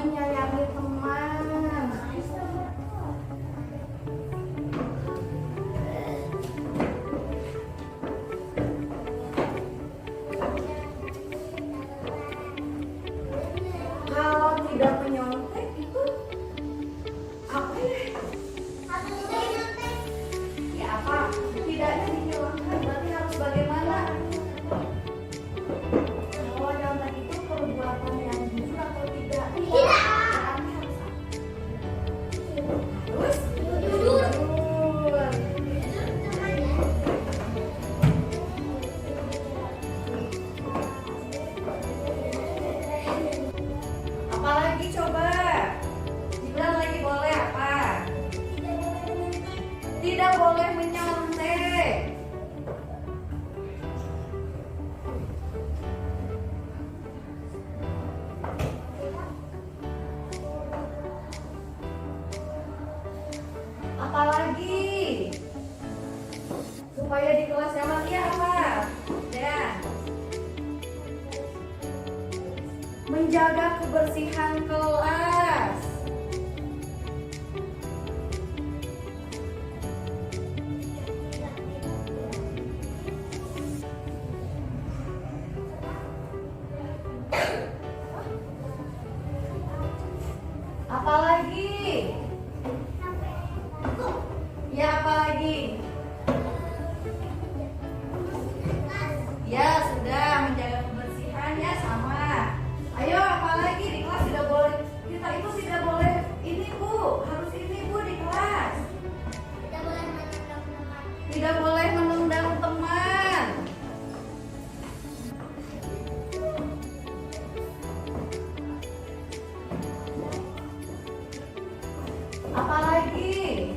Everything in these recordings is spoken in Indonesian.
menyayangi teman. Kalau tidak menyontek itu apa ya? Ya apa? Tidaknya dihilangkan, berarti harus bagaimana? Kalau nyontek itu perbuatan yang jujur atau tidak? Tidak. Terus? Jujur. Apalagi coba? Dibilang lagi boleh apa? Tidak boleh menyontek. Apalagi? Supaya di kelas yang lagi apa? Ya. Menjaga kebersihan kelas. Apalagi? Ya, apalagi? Ya, sudah menjaga kebersihan ya sama. Ayo, apalagi di kelas tidak boleh. Kita itu tidak boleh ini Bu, harus ini Bu di kelas. Tidak boleh menundang teman. Apalagi?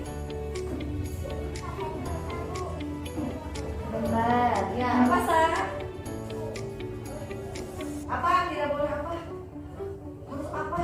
Benar. Ya, apa Sa? Apa tidak boleh apa? Harus apa?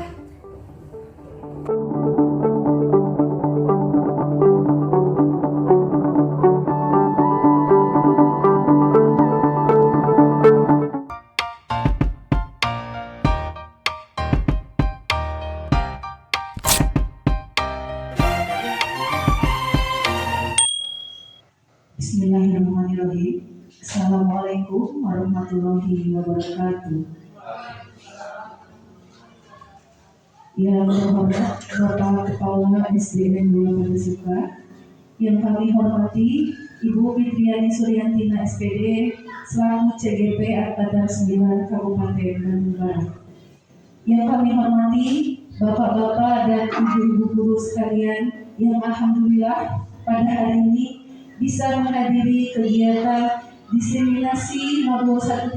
Bismillahirrahmanirrahim. Assalamualaikum warahmatullahi wabarakatuh. Yang terhormat Bapak Kepala SDN 2 Padasuka, yang kami hormati Ibu Fitriani Suryantina SPD selaku CGP Angkatan 9 Kabupaten Bandung Barat. Yang kami hormati Bapak-bapak dan ibu-ibu guru sekalian yang alhamdulillah pada hari ini bisa menghadiri kegiatan diseminasi modul 1.4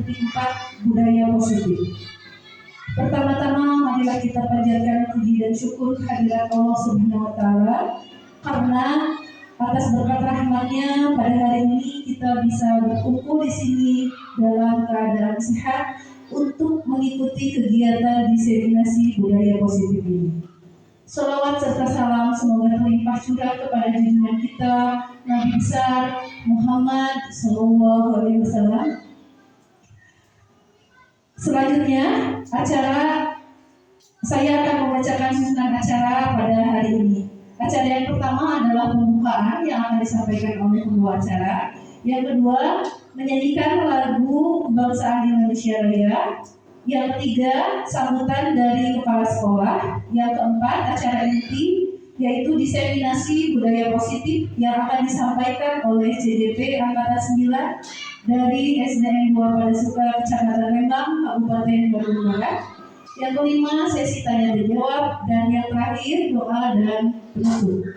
budaya positif. Pertama-tama marilah kita panjatkan puji dan syukur kehadirat Allah Subhanahu wa taala karena atas berkat rahmat-Nya pada hari ini kita bisa berkumpul di sini dalam keadaan sehat untuk mengikuti kegiatan diseminasi budaya positif ini. Salawat serta salam semoga terlimpah curah kepada junjungan kita Nabi besar Muhammad SAW. Selanjutnya, saya akan membacakan susunan acara pada hari ini. Acara yang pertama adalah pembukaan yang akan disampaikan oleh pembawa acara. Yang kedua, menyanyikan lagu kebangsaan Indonesia Raya. Yang ketiga, sambutan dari kepala sekolah. Yang keempat, acara inti yaitu diseminasi budaya positif yang akan disampaikan oleh CGP Angkatan 9 dari SDN 2 Padasuka Kecamatan Lembang, Kabupaten Bandung Barat. Yang kelima, sesi tanya dan jawab, dan yang terakhir doa dan penutup.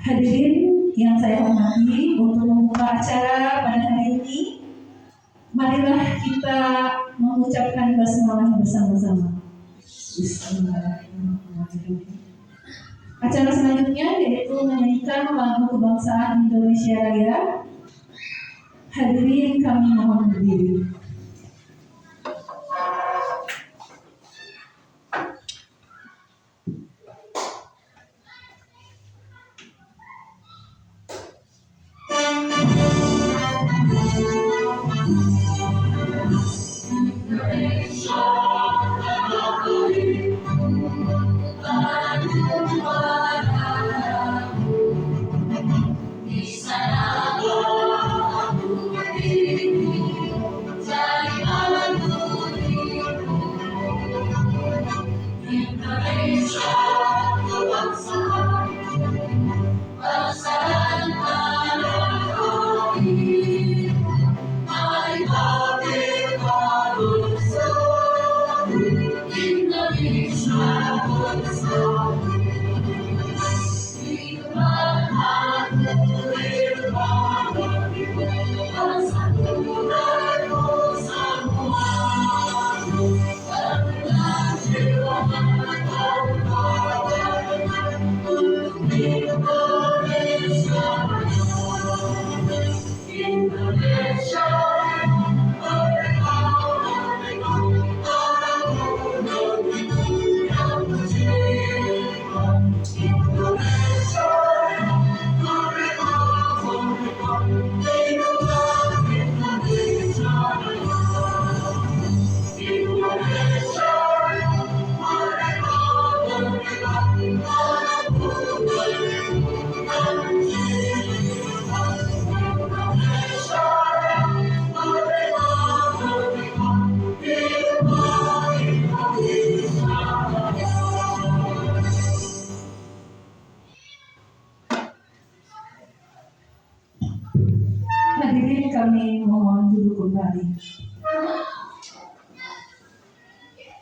Hadirin yang saya hormati, untuk membuka acara pada hari ini, marilah kita mengucapkan basmalah bersama-sama. Bismillahirrahmanirrahim. Acara selanjutnya yaitu menyanyikan lagu kebangsaan Indonesia Raya. Hadirin kami mohon berdiri. Indonesia,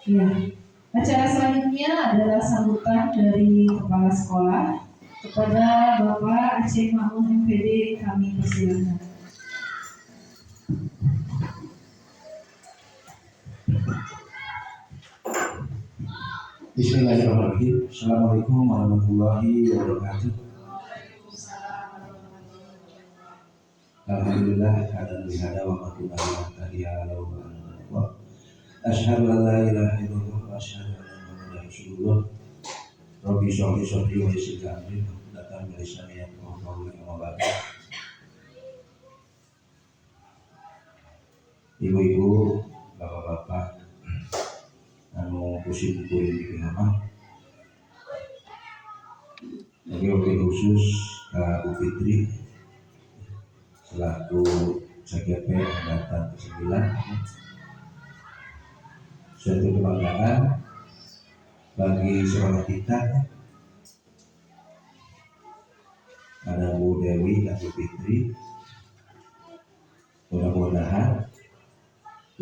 Ya, acara selanjutnya adalah sambutan dari kepala sekolah kepada Bapak Aceh Makmun MPD, kami persilakan. Bismillahirrahmanirrahim. Assalamualaikum warahmatullahi wabarakatuh. Alhamdulillah hada bihada wa qadina tadiya lahu wa asyhadu an la ilaha illallah wa asyhadu anna muhammadar rasulullah. Rabbi sholli sholli wa yassir amri datang dari sana yang qawli wa ba'd. Ibu-ibu, bapak-bapak, anu pusing kuring di rumah. Jadi wakil khusus Bu Fitri selaku CGP angkatan ke-9, suatu kebanggaan bagi sekolah kita. Ada Bu Dewi dan Bu Fitri. Mudah-mudahan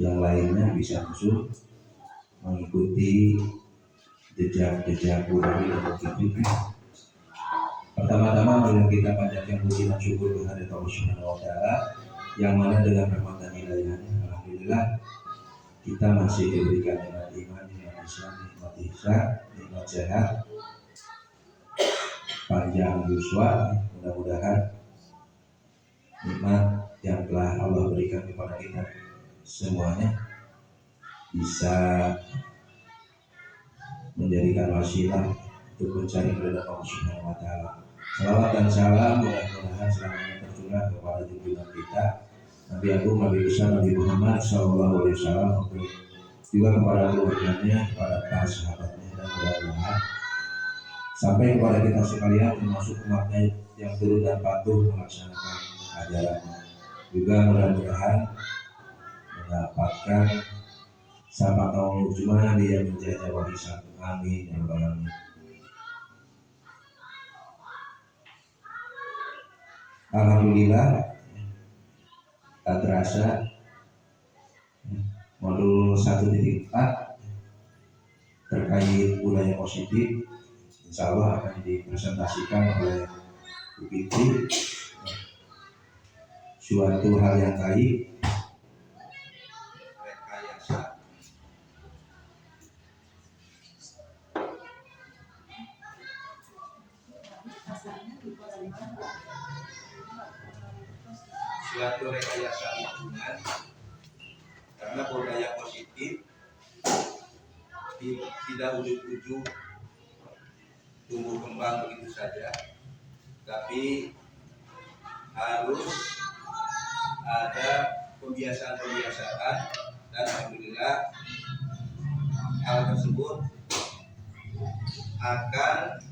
yang lainnya bisa masuk mengikuti jejak Bu Dewi dan Bu Fitri. Pertama-tama marilah kita panjatkan puji dan syukur kehadirat Allah Subhanahu wa Ta'ala, yang mana dengan rahmat dan hidayahnya alhamdulillah kita masih diberikan nikmat iman, nikmat Islam, nikmat ihsan, nikmat sehat, panjang yuswa. Mudah-mudahan nikmat yang telah Allah berikan kepada kita semuanya bisa menjadikan wasilah untuk mencari keridhaan Allah Subhanahu wa Ta'ala. Salawat dan salam mudah-mudahan selamanya tercurah kepada junjungan kita Nabi Agung, Nabi besar, Nabi Muhammad SAW, juga kepada keluarganya, kepada para sahabatnya, dan mudah-mudahan sampai kepada kita sekalian termasuk umatnya yang turut dan patuh melaksanakan ajarannya. Juga mudah-mudahan mendapatkan syafaat Jumat yang menjadi warisan. Amin ya rabbal alamin. Alhamdulillah, tak terasa modul 1.4 terkait budaya positif insya Allah akan dipresentasikan oleh Bu Fitri. Suatu hal yang baik, rekayasa. Suatu rekayasa lingkungan, karena budaya positif tidak ujuk-ujuk tumbuh kembang begitu saja, tapi harus ada pembiasaan-pembiasaan, dan alhamdulillah hal tersebut akan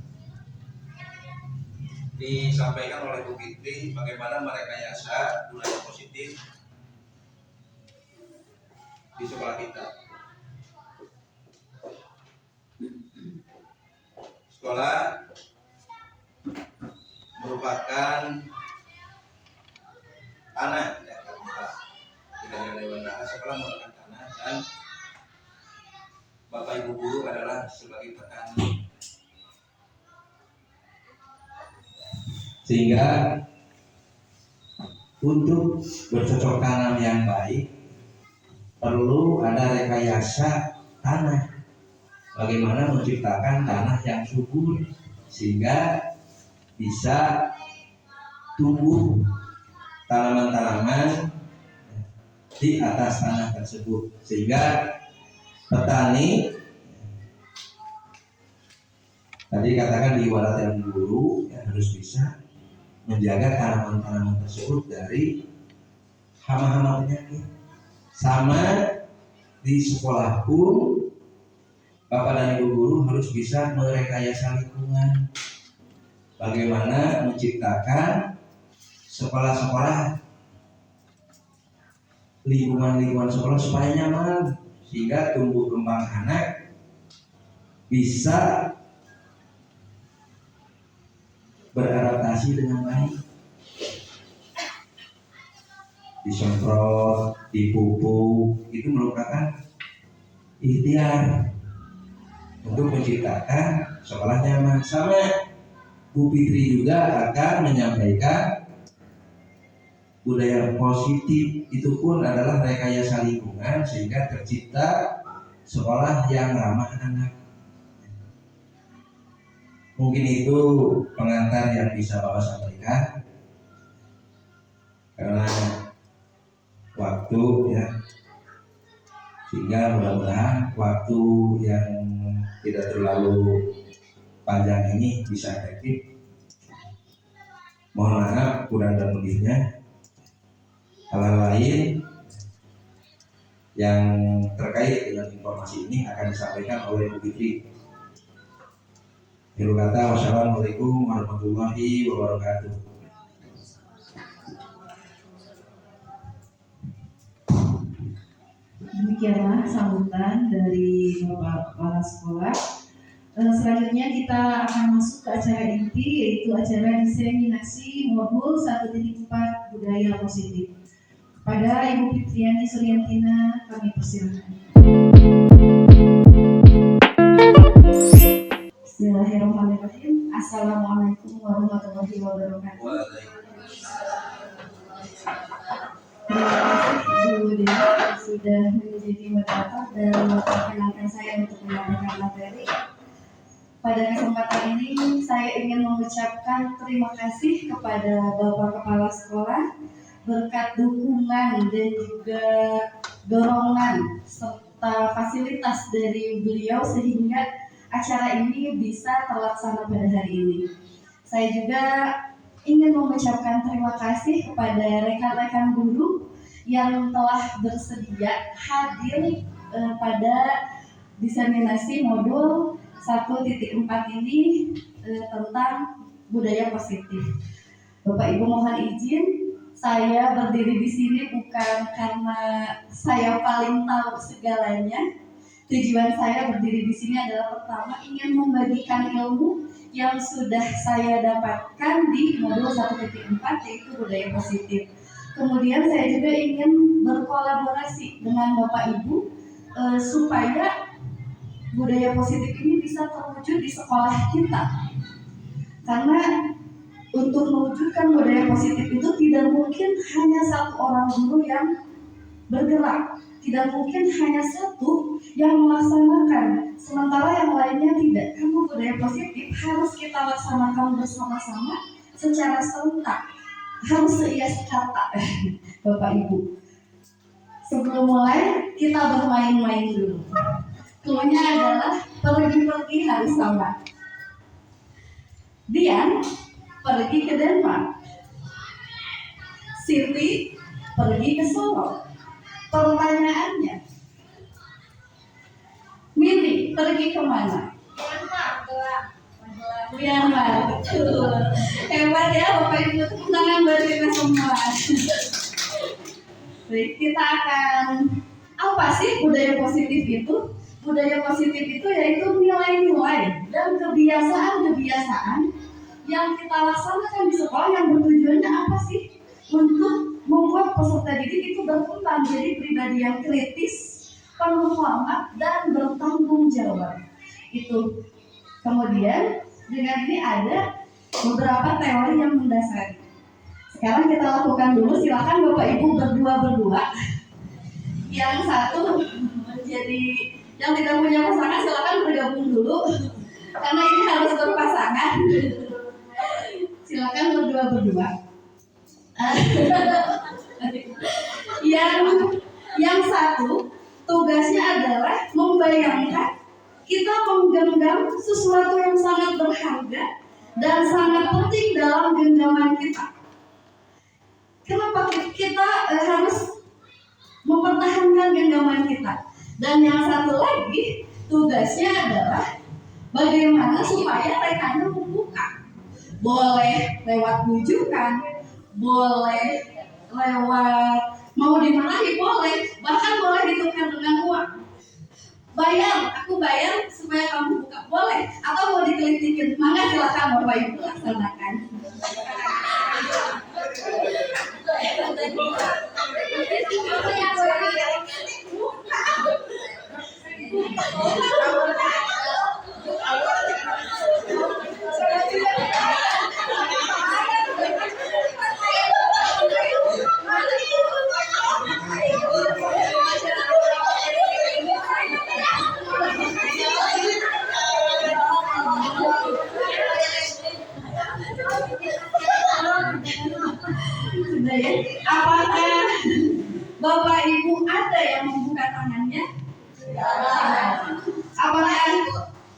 disampaikan oleh Bu Fitri bagaimana merekayasa budaya positif di sekolah kita. Sekolah merupakan tanah, ya, tidak ada dewan sekolah merupakan tanah, dan Bapak Ibu guru adalah sebagai petani. Sehingga untuk bercocok tanam yang baik perlu ada rekayasa tanah. Bagaimana menciptakan tanah yang subur sehingga bisa tumbuh tanaman-tanaman di atas tanah tersebut, sehingga petani tadi katakan di warat yang guru ya, harus bisa menjaga tanaman-tanaman tersebut dari hama-hama penyakit. Sama di sekolah pun Bapak dan Ibu guru harus bisa merekayasa lingkungan. Bagaimana menciptakan sekolah-sekolah, lingkungan sekolah supaya nyaman, sehingga tumbuh kembang anak bisa beradaptasi dengan baik. Disemprot, dipupuk, itu merupakan ikhtiar untuk menciptakan sekolah nyaman. Sama Bu Fitri juga akan menyampaikan budaya positif, itu pun adalah rekayasa lingkungan sehingga tercipta sekolah yang ramah anak. Mungkin itu pengantar yang bisa Bapak sampaikan karena waktu ya, sehingga mudah-mudahan waktu yang tidak terlalu panjang ini bisa efektif. Mohon maaf kurang dan lebihnya. Hal-hal lain yang terkait dengan informasi ini akan disampaikan oleh Bu Fitri. Akhir kata, wassalamualaikum warahmatullahi wabarakatuh. Demikianlah sambutan dari Bapak Kepala Sekolah. Selanjutnya kita akan masuk ke acara inti, yaitu acara diseminasi modul 1.4 budaya positif. Kepada Ibu Fitriani Suryantina kami persilakan. Bismillahirrahmanirrahim. Assalamualaikum warahmatullahi wabarakatuh. Terima kasih Bu Dewi sudah menjadi moderator dan memperkenalkan saya untuk menyampaikan materi. Pada kesempatan ini saya ingin mengucapkan terima kasih kepada Bapak Kepala Sekolah berkat dukungan dan juga dorongan serta fasilitas dari beliau sehingga acara ini bisa terlaksana pada hari ini. Saya juga ingin mengucapkan terima kasih kepada rekan-rekan guru yang telah bersedia hadir pada diseminasi modul 1.4 ini tentang budaya positif. Bapak Ibu mohon izin, saya berdiri di sini bukan karena saya paling tahu segalanya. Tujuan saya berdiri di sini adalah pertama ingin membagikan ilmu yang sudah saya dapatkan di modul 1.4 yaitu budaya positif. Kemudian saya juga ingin berkolaborasi dengan Bapak Ibu supaya budaya positif ini bisa terwujud di sekolah kita. Karena untuk mewujudkan budaya positif itu tidak mungkin hanya satu orang guru yang bergerak, tidak mungkin hanya satu yang melaksanakan, sementara yang lainnya tidak. Karena budaya positif harus kita laksanakan bersama-sama secara serentak, harus seias kata, Bapak Ibu. Sebelum mulai, kita bermain-main dulu. Cluenya adalah pergi-pergi harus sama. Dian pergi ke Denmark, Siti pergi ke Solo. Pertanyaannya, Mili pergi kemana? Myanmar. Betul. Hebat ya Bapak Ibu, tepuk tangan buat kita semua. Baik, kita akan apa sih budaya positif itu? Budaya positif itu yaitu nilai-nilai dan kebiasaan-kebiasaan yang kita laksanakan di sekolah yang bertujuannya apa sih? Untuk membuat peserta didik itu berkembang menjadi pribadi yang kritis, penuh hormat dan bertanggung jawab. Itu. Kemudian dengan ini ada beberapa teori yang mendasari. Sekarang kita lakukan dulu. Silakan Bapak Ibu berdua. Yang satu menjadi yang tidak punya pasangan silakan bergabung dulu karena ini harus berpasangan. Silakan berdua. Yang satu tugasnya adalah membayangkan kita menggenggam sesuatu yang sangat berharga dan sangat penting dalam genggaman kita. Kenapa kita harus mempertahankan genggaman kita? Dan yang satu lagi tugasnya adalah bagaimana supaya rekannya membuka. Boleh lewat bujukan, boleh lewat mau dimarahi boleh, bahkan boleh ditukar dengan uang. Aku bayar supaya kamu buka, boleh. Atau mau dikelitikin, maka silakan Bapak Ibu laksanakan.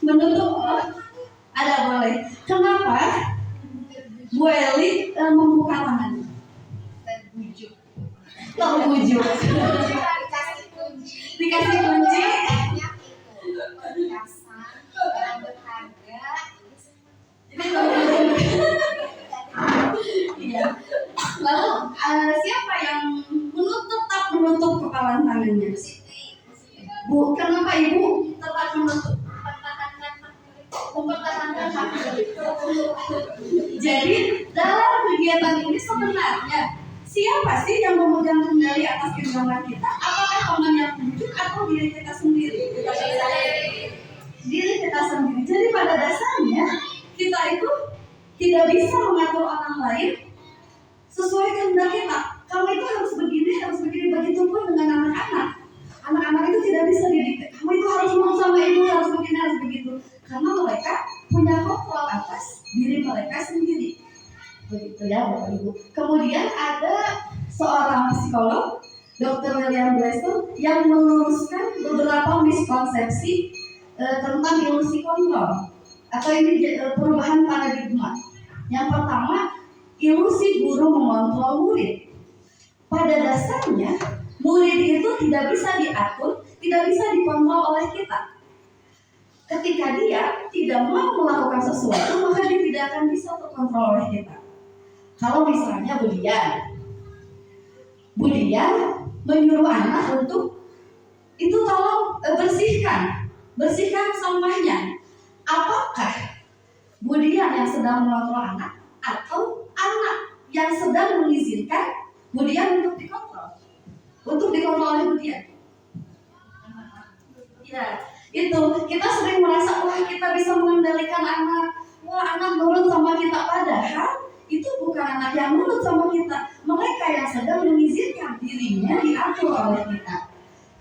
Menutup ada boleh. Kenapa Bu Eli membuka tangan? Terbujuk. Terbujuk. Dikasih kunci. Banyak itu perhiasan yang berharga. Jadi terbujuk. Iya. Lalu siapa yang tetap menutup kepala tangannya? Bu, kenapa Ibu tetap menutup? Mempertahankan hak pilih. Jadi dalam kegiatan ini sebenarnya siapa sih yang memegang kendali atas kehidupan kita? Apakah teman yang tunjuk atau diri kita sendiri? Diri kita sendiri. Jadi pada dasarnya kita itu tidak bisa mengatur orang lain sesuai kehendak kita. Kamu itu harus begini, harus begini. Begitupun dengan anak-anak. Anak-anak itu tidak bisa didikte. Kamu itu harus ngomong sama ibu, harus begini, harus begitu. Karena mereka punya kontrol atas diri mereka sendiri. Begitu ya Bapak Ibu. Kemudian ada seorang psikolog, Dr. William Glasser, yang meluruskan beberapa miskonsepsi tentang ilusi kontrol. Atau ini perubahan paradigma. Yang pertama, ilusi guru mengontrol murid. Pada dasarnya, murid itu tidak bisa diatur, tidak bisa dikontrol oleh kita. Ketika dia tidak mau melakukan sesuatu, maka dia tidak akan bisa terkontrol oleh kita. Kalau misalnya Budian menyuruh anak untuk itu tolong bersihkan sampahnya. Apakah Budian yang sedang mengontrol anak atau anak yang sedang mengizinkan Budian untuk dikontrol oleh Budian? Ya, itu kita sering merasa wah kita bisa mengendalikan anak, wah anak nurut sama kita, padahal itu bukan anak yang nurut sama kita, mereka yang sedang mengizinkan dirinya diatur oleh kita.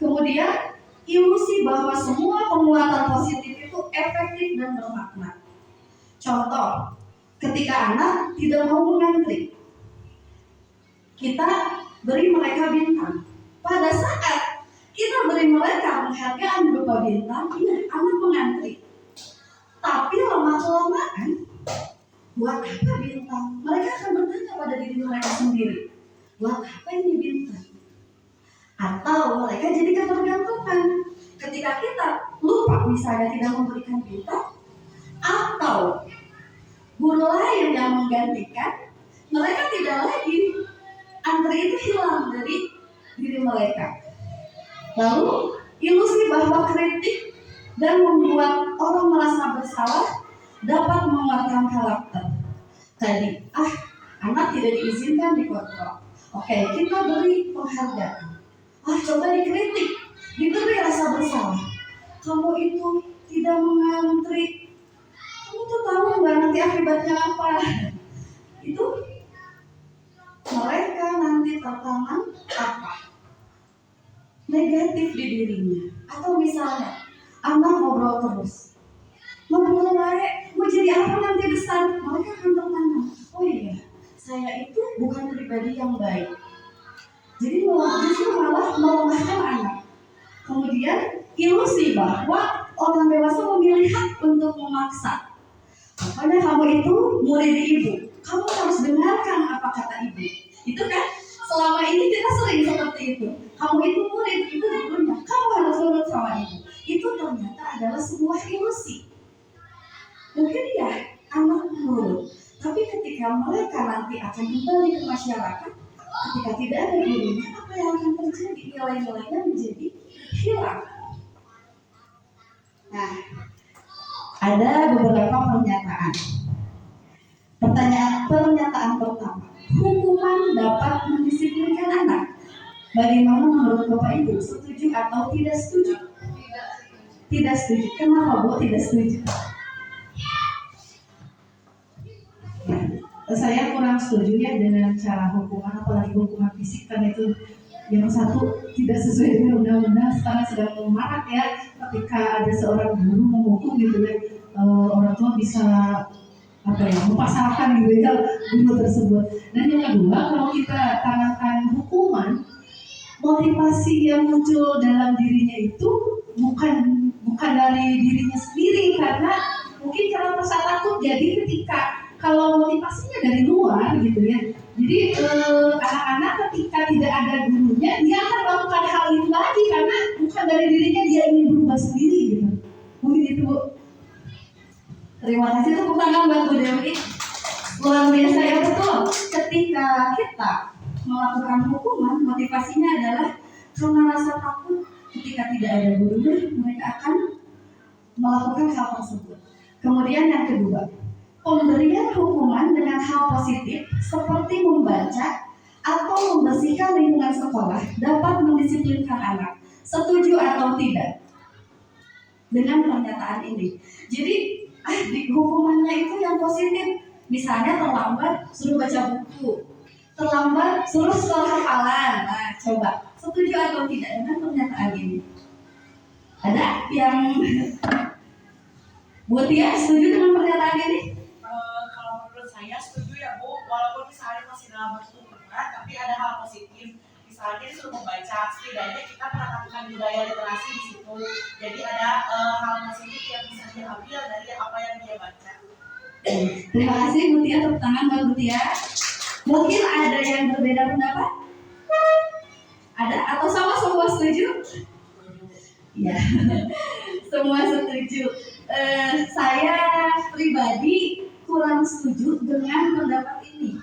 Kemudian ilusi bahwa semua penguatan positif itu efektif dan bermakna. Contoh, ketika anak tidak mau mengantri, kita beri mereka bintang. Pada saat kita beri mereka penghargaan berupa bintang, iya, anak mengantri. Tapi lama-kelamaan, buat apa bintang? Mereka akan bertanya pada diri mereka sendiri, buat apa ini bintang? Atau mereka jadi ketergantungan. Ketika kita lupa misalnya tidak memberikan bintang, atau guru lain yang menggantikan, mereka tidak lagi, antri itu hilang dari diri mereka. Lalu ilusi bahwa kritik dan membuat orang merasa bersalah dapat menguatkan karakter. Tadi, anak tidak diizinkan dikontrol. Oke, kita beri penghargaan. Coba dikritik, diberi rasa bersalah. Kamu itu tidak mengantri. Kamu tuh tahu nggak nanti akibatnya apa? Itu mereka nanti tertanam apa? Negatif di dirinya. Atau misalnya anak ngobrol terus, ngobrol baik, mau jadi apa nanti besar, mereka akan tertanam. Oh iya, saya itu bukan pribadi yang baik. Jadi justru malah melemahkan anak. Kemudian ilusi bahwa orang dewasa memilih hak untuk memaksa. Makanya kamu itu murid ibu, kamu harus dengarkan apa kata ibu. Itu kan selama ini kita sering seperti itu. Kamu itu murid, ibu gurunya, kamu harus nurut sama ibu. Itu ternyata adalah sebuah ilusi. Mungkin ya anak nurut, tapi ketika mereka nanti akan kembali ke masyarakat, ketika tidak ada gurunya, apa yang akan terjadi? Nilai-nilainya menjadi hilang. Nah, ada beberapa pernyataan. Pernyataan pertama, hukuman dapat mendisiplinkan anak. Bagaimana menurut Bapak Ibu? Setuju atau tidak setuju? Tidak setuju. Kenapa Bu tidak setuju? Saya kurang setuju ya dengan cara hukuman, apalagi hukuman fisik, kan itu yang satu tidak sesuai dengan undang-undang. Sekarang sedang marak ya, ketika ada seorang guru menghukum gitu ya, orang tua bisa mempasarkan gitu ya guru tersebut. Dan yang kedua, kalau kita tanamkan hukuman, motivasi yang muncul dalam dirinya itu bukan dari dirinya sendiri, karena mungkin karena rasa takut. Jadi ketika kalau motivasinya dari luar gitu ya, jadi anak-anak ketika tidak ada gurunya, dia akan melakukan hal itu lagi karena bukan dari dirinya, dia ingin berubah sendiri gitu. Mungkin itu Bu. Terima kasih, tepuk tangan buat Bu Dewi. Luar biasa ya, betul. Ketika kita melakukan hukuman, motivasinya adalah karena rasa takut. Ketika tidak ada gurunya, mereka akan melakukan hal tersebut. Kemudian yang kedua, pemberian hukuman dengan hal positif seperti membaca atau membersihkan lingkungan sekolah dapat mendisiplinkan anak. Setuju atau tidak dengan pernyataan ini? Jadi hukumannya itu yang positif. Misalnya terlambat suruh baca buku, terlambat suruh sekolah hafalan. Nah, coba setuju atau tidak dengan pernyataan ini? Ada yang buat dia setuju dengan pernyataan ini? Kalau menurut saya setuju ya Bu, walaupun misalnya masih dalam bentuk berat, tapi ada hal positif. Misalnya disuruh membaca, setidaknya kita menanamkan budaya literasi di situ. Jadi ada hal positif yang bisa diambil dari apa yang dia baca. Terima kasih Bu Tia, tepuk tangan buat Bu Tia. Mungkin ada yang berbeda pendapat? Ada atau sama semua setuju? Ya, semua setuju. Saya pribadi kurang setuju dengan pendapat ini.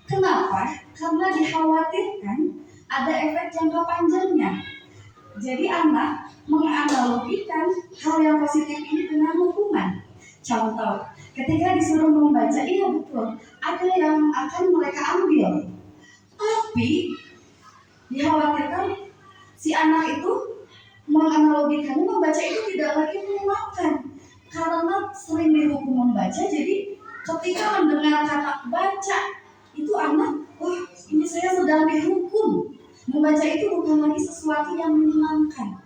Kenapa? Karena dikhawatirkan ada efek jangka panjangnya. Jadi anak menganalogikan hal yang positif ini dengan hukuman. Contoh, ketika disuruh membaca, iya betul, ada yang akan mereka ambil. Tapi dikhawatirkan si anak itu menganalogikannya membaca itu tidak lagi menyenangkan karena sering dihukum membaca. Jadi ketika mendengar kata baca itu anak, wah ini saya sedang dihukum. Membaca itu bukan lagi sesuatu yang menyenangkan.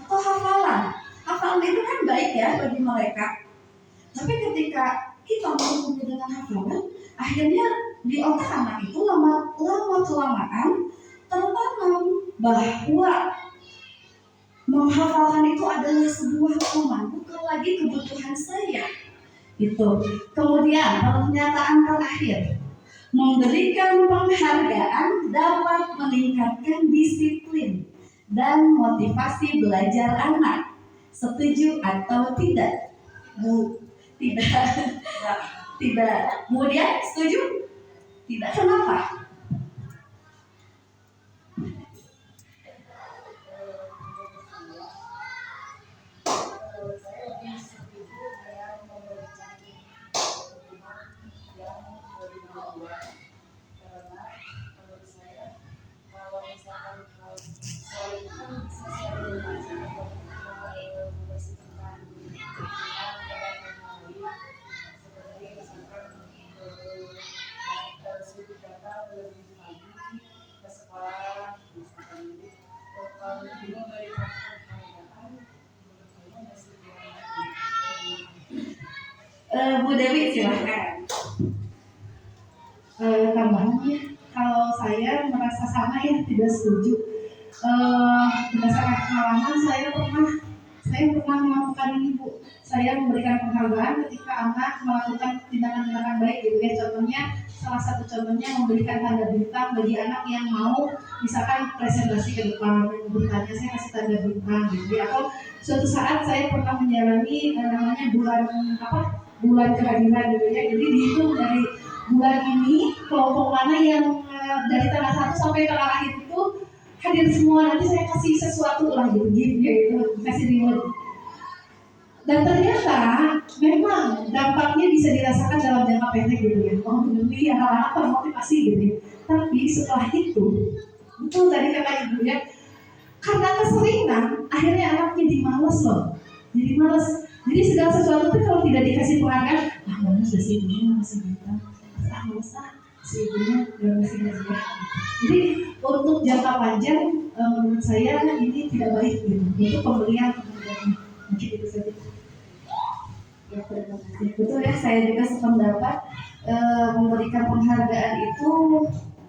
Atau hafalan itu kan baik ya bagi mereka. Tapi ketika kita menghukumnya dengan hafalan, akhirnya di otak anak itu lama kelamaan tertanam bahwa menghafalkan itu adalah sebuah hukuman, bukan lagi kebutuhan saya. Itu. Kemudian pernyataan terakhir, memberikan penghargaan dapat meningkatkan disiplin dan motivasi belajar anak. Setuju atau tidak? Bu, tidak. Tidak. Kemudian setuju? Tidak. Kenapa? Bu Dewi silahkan. Tambahannya, kalau saya merasa sama ya tidak setuju. Berdasarkan pengalaman saya pernah melakukan ini Bu. Saya memberikan penghargaan ketika anak melakukan tindakan-tindakan baik gitu ya. Contohnya, salah satu contohnya memberikan tanda bintang bagi anak yang mau misalkan presentasi ke depan, bertanya saya kasih tanda bintang gitu ya. Atau suatu saat saya pernah menjalani namanya bulan kehadiran gitu ya. Jadi dihitung dari bulan ini kelompok mana yang dari tanggal 1 sampai tanggal akhir itu hadir semua, nanti saya kasih sesuatu lah gitu gitu, kasih reward. Dan ternyata memang dampaknya bisa dirasakan dalam jangka pendek gitu ya. Menghubungi hal-hal termotivasi gitu ya. Tapi setelah itu, betul tadi kata ibu ya, karena keseringan akhirnya anak jadi malas loh. Jadi malas. Jadi segala sesuatu itu kalau tidak dikasih penghargaan, malas udah sih ibunya masih gitu. Malas si ibunya udah masih gitu. Jadi untuk jangka panjang menurut saya ini tidak baik gitu. Itu pemberian mungkin itu saja. Ya, terima kasih. Betul ya, saya juga sependapat memberikan penghargaan itu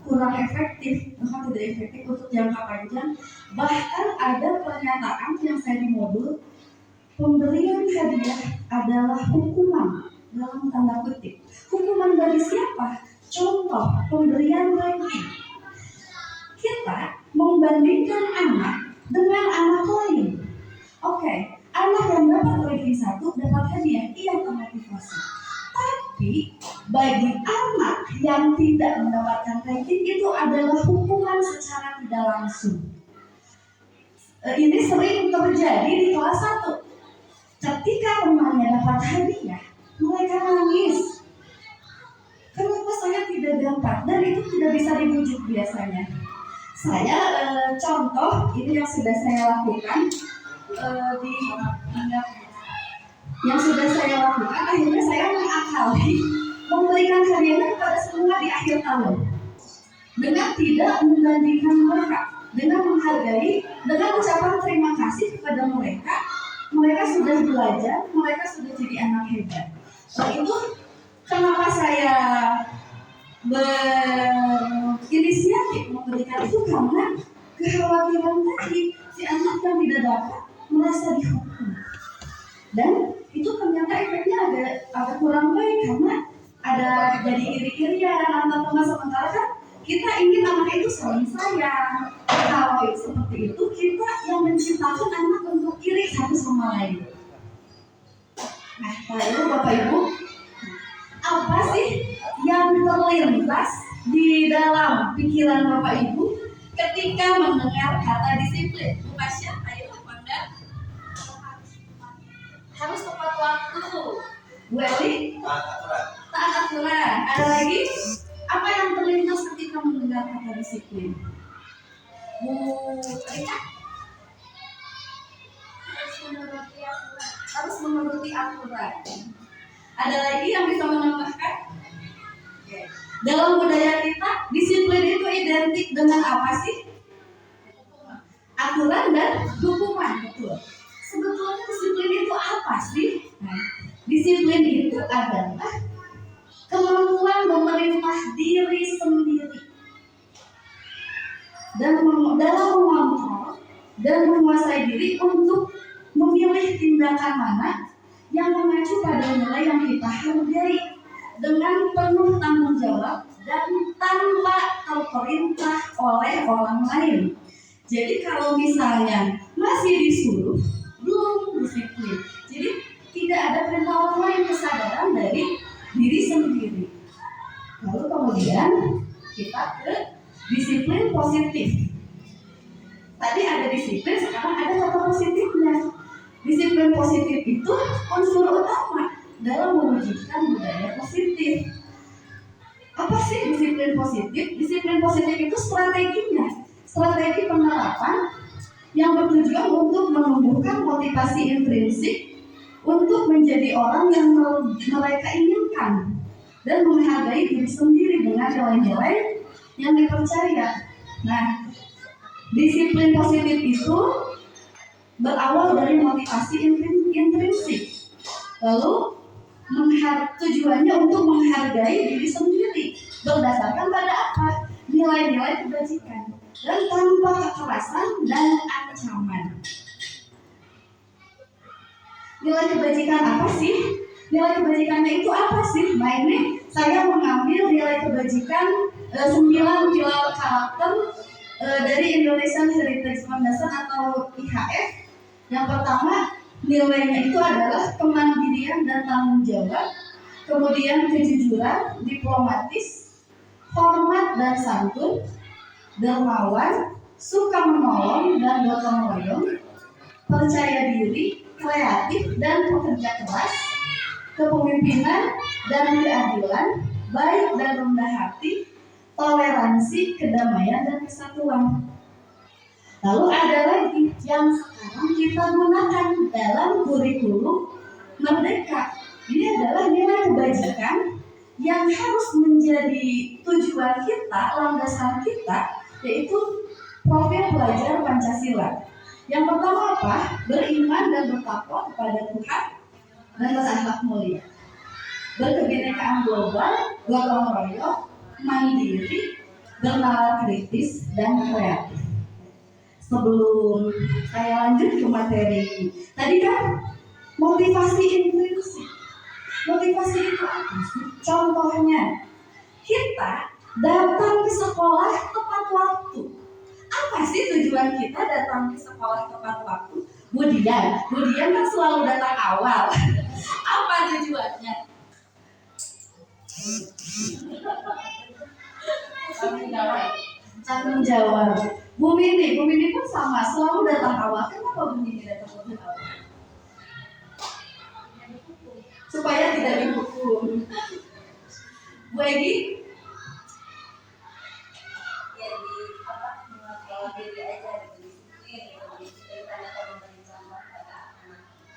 kurang efektif, bahkan tidak efektif untuk jangka panjang. Bahkan ada pernyataan yang saya di modul, pemberian hadiah adalah hukuman dalam tanda kutip. Hukuman bagi siapa? Contoh pemberian ranking. Kita membandingkan anak dengan anak lain. Oke, anak yang dapat ranking 1 dapat hadiah, ia termotivasi. Tapi bagi anak yang tidak mendapatkan ranking itu adalah hukuman secara tidak langsung. Ini sering terjadi di kelas 1. Ketika temannya dapat hadiah, mereka nangis. Kenapa saya tidak dapat? Dan itu tidak bisa dibujuk biasanya. Saya contoh ini yang sudah saya lakukan yang sudah saya lakukan. Akhirnya saya mengakali memberikan hadiah kepada semua di akhir tahun dengan tidak membandingkan mereka, dengan menghargai, dengan ucapan terima kasih kepada mereka. Mereka sudah belajar, mereka sudah jadi anak hebat. Itu kenapa saya berinisiatif memberikan itu, karena kekhawatiran tadi si anak yang tidak dapat merasa dihukum. Dan itu ternyata efeknya agak kurang baik, karena ada jadi iri-irian antar teman, sementara kan kita ingin anak itu saling sayang. Kalau seperti itu, kita yang menciptakan anak untuk iri satu sama lain. Nah, lalu Bapak Ibu, apa sih yang terlintas di dalam pikiran Bapak Ibu ketika mendengar kata disiplin? Bu Pasya, ayo Bunda. Harus tepat waktu. Bu Eli? Taat aturan. Ada lagi? Apa yang terlintas ketika mendengar kata disiplin? Bu Rika? Harus menuruti aturan. Ada lagi yang bisa menambahkan? Oke. Dalam budaya kita, disiplin itu identik dengan apa sih? Aturan dan hukuman, betul. Sebetulnya disiplin itu apa sih? Nah, disiplin itu adalah kemampuan memerintah diri sendiri dan dalam mengontrol dan menguasai diri untuk memilih tindakan mana yang mengacu pada nilai yang kita hargai dengan penuh tanggung jawab dan tanpa terperintah oleh orang lain. Jadi kalau misalnya masih disuruh, belum disiplin. Jadi tidak ada perintah orang lain, kesadaran dari diri sendiri. Lalu kemudian kita ke disiplin positif. Tadi ada disiplin, sekarang ada kata positifnya. Disiplin positif itu unsur utama dalam mewujudkan budaya positif. Apa sih disiplin positif? Disiplin positif itu strateginya, strategi penerapan yang bertujuan untuk menumbuhkan motivasi intrinsik untuk menjadi orang yang mereka inginkan dan menghargai diri sendiri dengan nilai-nilai yang dipercaya. Nah, disiplin positif itu berawal dari motivasi intrinsik, lalu tujuannya untuk menghargai diri sendiri berdasarkan pada apa? Nilai-nilai kebajikan dan tanpa kekerasan dan ancaman. Nilai kebajikan apa sih? Nilai kebajikannya itu apa sih? Nah, ini saya mengambil nilai kebajikan 9 pilar karakter dari Indonesian Heritage Foundation atau IHF. Yang pertama, nilainya itu adalah kemandirian dan tanggung jawab, kemudian kejujuran, diplomatis, hormat dan santun, dermawan, suka menolong dan gotong royong, percaya diri, kreatif dan pekerja keras, kepemimpinan dan keadilan, baik dan rendah hati, toleransi, kedamaian dan kesatuan. Lalu ada lagi yang sekarang kita gunakan dalam kurikulum Merdeka. Ini adalah nilai kebajikan yang harus menjadi tujuan kita, landasan kita, yaitu profil pelajar Pancasila. Yang pertama apa? Beriman dan bertakwa kepada Tuhan dan berakhlak mulia. Berkebinekaan global, gotong royong, mandiri, bernalar kritis dan kreatif. Sebelum saya lanjut ke materi, tadi kan motivasi intrinsik. Motivasi itu apa sih? Contohnya, kita datang ke sekolah tepat waktu. Apa sih tujuan kita datang ke sekolah tepat waktu? Budian kan selalu datang awal. Apa tujuannya? Tanggung jawab. Bu Mini pun sama, selalu datang awal. Kenapa Bu Mini datang lebih awal? Supaya tidak dihukum. Bu Egi?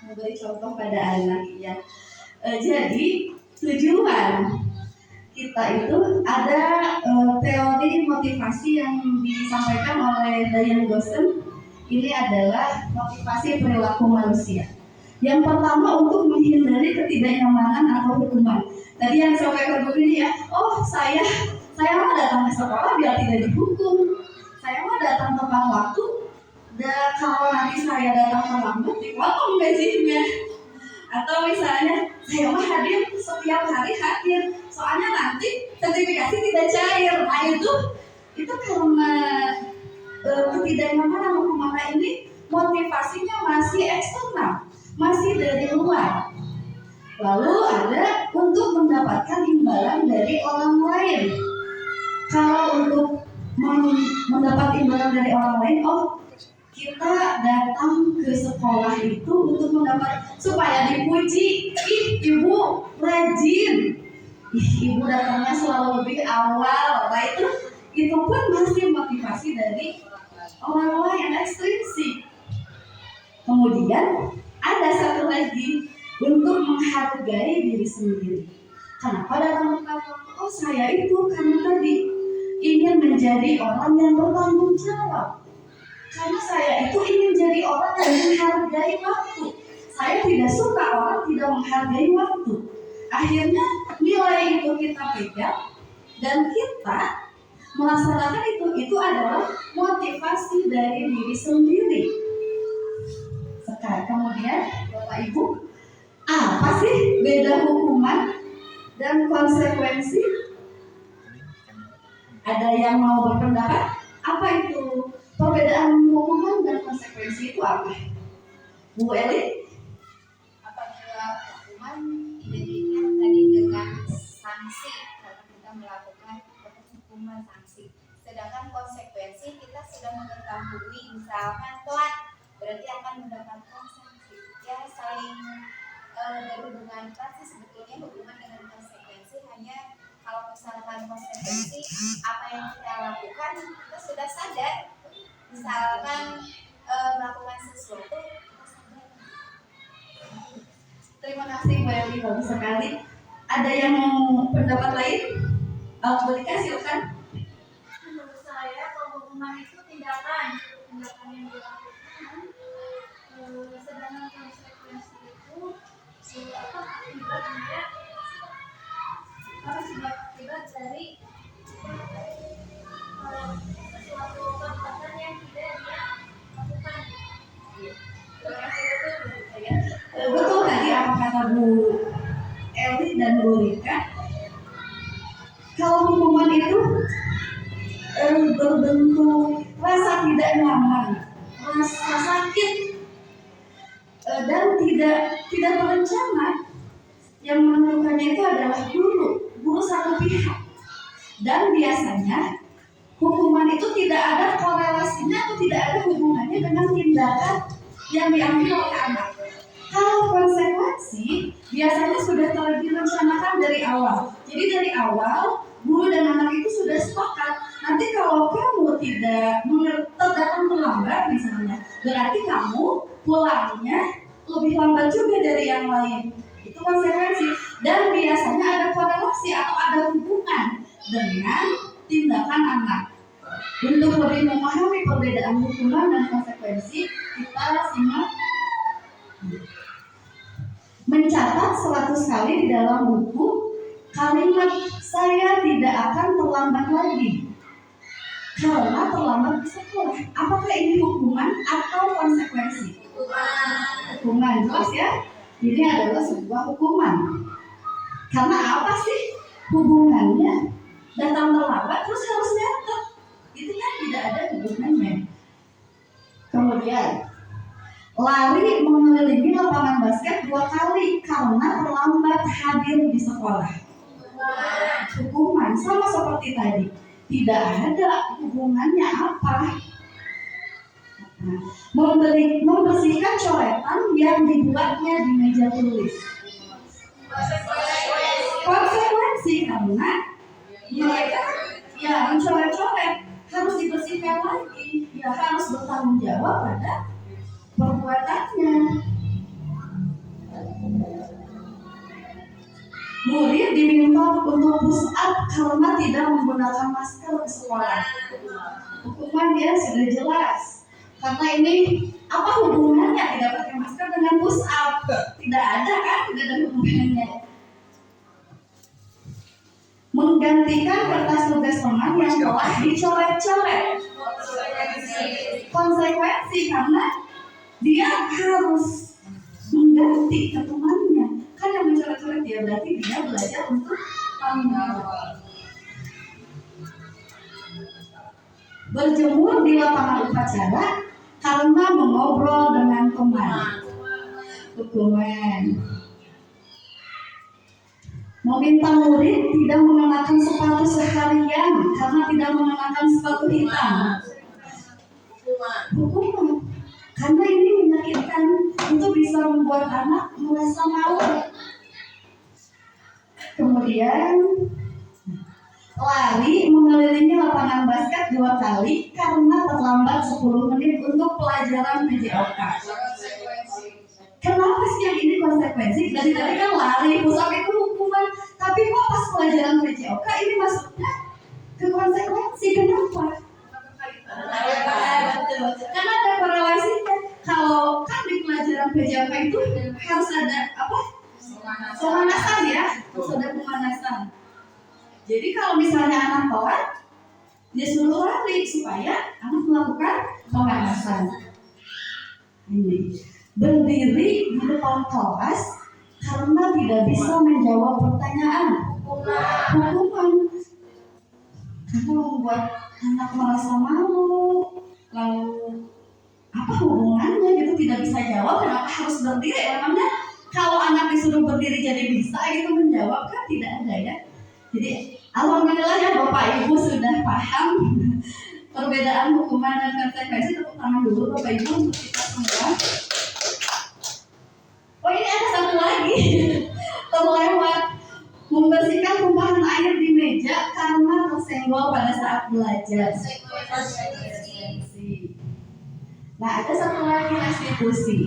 Memberi contoh pada anak ya. Jadi tujuan kita itu ada teori motivasi yang disampaikan oleh Diane Gossen. Ini adalah motivasi perilaku manusia. Yang pertama untuk menghindari ketidaknyamanan atau hukuman. Tadi yang saya sampaikan begini ya, saya mau datang ke sekolah biar tidak dihukum. Saya mau datang tepat waktu. Dan kalau nanti saya datang terlambat, dipotong gajinya. Atau misalnya saya mau hadir setiap hari hadir, soalnya nanti sertifikasi tidak cair. Nah itu karena ketidaknyamanan hukuman ini motivasinya masih eksternal, masih dari luar. Lalu ada untuk mendapatkan imbalan dari orang lain. Kalau untuk mendapat imbalan dari orang lain, kita datang ke sekolah itu untuk mendapat supaya dipuji. Ibu rajin. Ibu datangnya selalu lebih awal. Nah itu pun masih motivasi dari orang lain ekstrinsik. Kemudian ada satu lagi untuk menghargai diri sendiri. Kenapa datang tepat waktu? Saya itu karena tadi ingin menjadi orang yang bertanggung jawab. Karena saya itu ingin jadi orang yang menghargai waktu. Saya tidak suka orang tidak menghargai waktu. Akhirnya nilai itu kita pegang dan kita melaksanakan itu adalah motivasi dari diri sendiri. Sekarang kemudian Bapak Ibu, apa sih beda hukuman dan konsekuensi? Ada yang mau berpendapat? Apa itu? Perbedaan hukuman dan konsekuensi itu apa? Bu Eli? Apabila hukuman identiknya tadi dengan sanksi karena kita melakukan hukuman sanksi, sedangkan konsekuensi kita sudah mengetahui misalkan telat berarti akan mendapatkan sanksi. Ya saling berhubungan erat sih sebetulnya hukuman dengan konsekuensi. Hanya kalau misalkan konsekuensi apa yang kita lakukan kita sudah sadar. Misalkan melakukan sesuatu kita sadar. Terima kasih Bu Eli, bagus sekali. Ada yang mau pendapat lain? Bu Dika silakan. Menurut saya kalau hukuman itu tindakan yang dilakukan, sedangkan konsekuensi itu akibat dari suatu perbuatan yang tidak dia lakukan. Betul tadi apa kata Bu Eli dan Bu Rika. Kalau hukuman itu berbentuk rasa tidak nyaman, rasa sakit, dan tidak terencana. Yang menentukannya itu adalah guru satu pihak. Dan biasanya hukuman itu tidak ada korelasinya atau tidak ada hubungannya dengan tindakan yang diambil oleh anak. Kalau konsekuensi biasanya sudah direncanakan dari awal. Jadi dari awal guru dan anak itu sudah sepakat. Nanti kalau kamu tidak datang terlambat misalnya, berarti kamu pulangnya lebih lambat juga dari yang lain. Itu konsekuensi. Dan biasanya ada korelasi atau ada hubungan dengan tindakan anak. Untuk lebih memahami perbedaan hukuman dan konsekuensi, kita simak. Mencatat 100 kali di dalam buku kalimat saya tidak akan terlambat lagi karena terlambat ke sekolah. Apakah ini hukuman atau konsekuensi? Hukuman, jelas ya. ini adalah sebuah hukuman. Karena apa sih hubungannya? Datang terlambat terus harus datang. Itu kan tidak ada hubungannya. Kemudian lari mengelilingi lapangan basket 2 kali karena terlambat hadir di sekolah. Hukuman sama seperti tadi. Tidak ada hubungannya apa. Membersihkan coretan yang dibuatnya di meja tulis. Konsekuensi karena mereka mencoret-coret harus dibersihkan lagi, harus bertanggung jawab pada perbuatannya. Murid diminta untuk push up karena tidak menggunakan masker ke sekolah. Hukuman dia sudah jelas. Karena ini apa hubungannya tidak pakai masker dengan push up? Tidak ada kan? Tidak ada hubungannya. Menggantikan kertas tugas teman yang telah dicoret-coret. Konsekuensi karena dia harus mengganti ke temannya. Kan yang mencoret-coret dia berarti dia belajar untuk tanggung jawab. Berjemur di lapangan upacara karena mengobrol dengan teman. Hukuman. Meminta murid tidak mengenakan sepatu seharian karena tidak mengenakan sepatu hitam. Hukuman. Karena ini menyakitkan, itu bisa membuat anak merasa malu. Kemudian lari mengelilingi lapangan basket 2 kali karena terlambat 10 menit untuk pelajaran PJOK. Kenapa sih yang ini konsekuensi? Dari tadi kan lari, push up itu hukuman, tapi kok pas pelajaran PJOK ini masuknya ke konsekuensi? Kenapa? Karena ada korelasinya. Kalau kan di pelajaran PJOK itu harus ada apa? Pemanasan ya, harus ada pemanasan. Jadi kalau misalnya anak telat, dia suruh lari supaya anak melakukan pemanasan. Ini berdiri di depan kelas karena tidak bisa menjawab pertanyaan. Hukuman. Karena membuat anak merasa malu. Lalu apa hubungannya gitu, tidak bisa jawab, kenapa harus berdiri? Emangnya kalau anak disuruh berdiri jadi bisa gitu menjawab? Kan tidak ada ya. Jadi alhamdulillah ya Bapak Ibu sudah paham perbedaan hukuman dan konsekuensi. Tepuk tangan dulu Bapak Ibu untuk kita semua. Oh ini ada satu lagi terlewat. Membersihkan tumpahan air di meja karena tersenggol pada saat belajar. Nah ada satu lagi restitusi.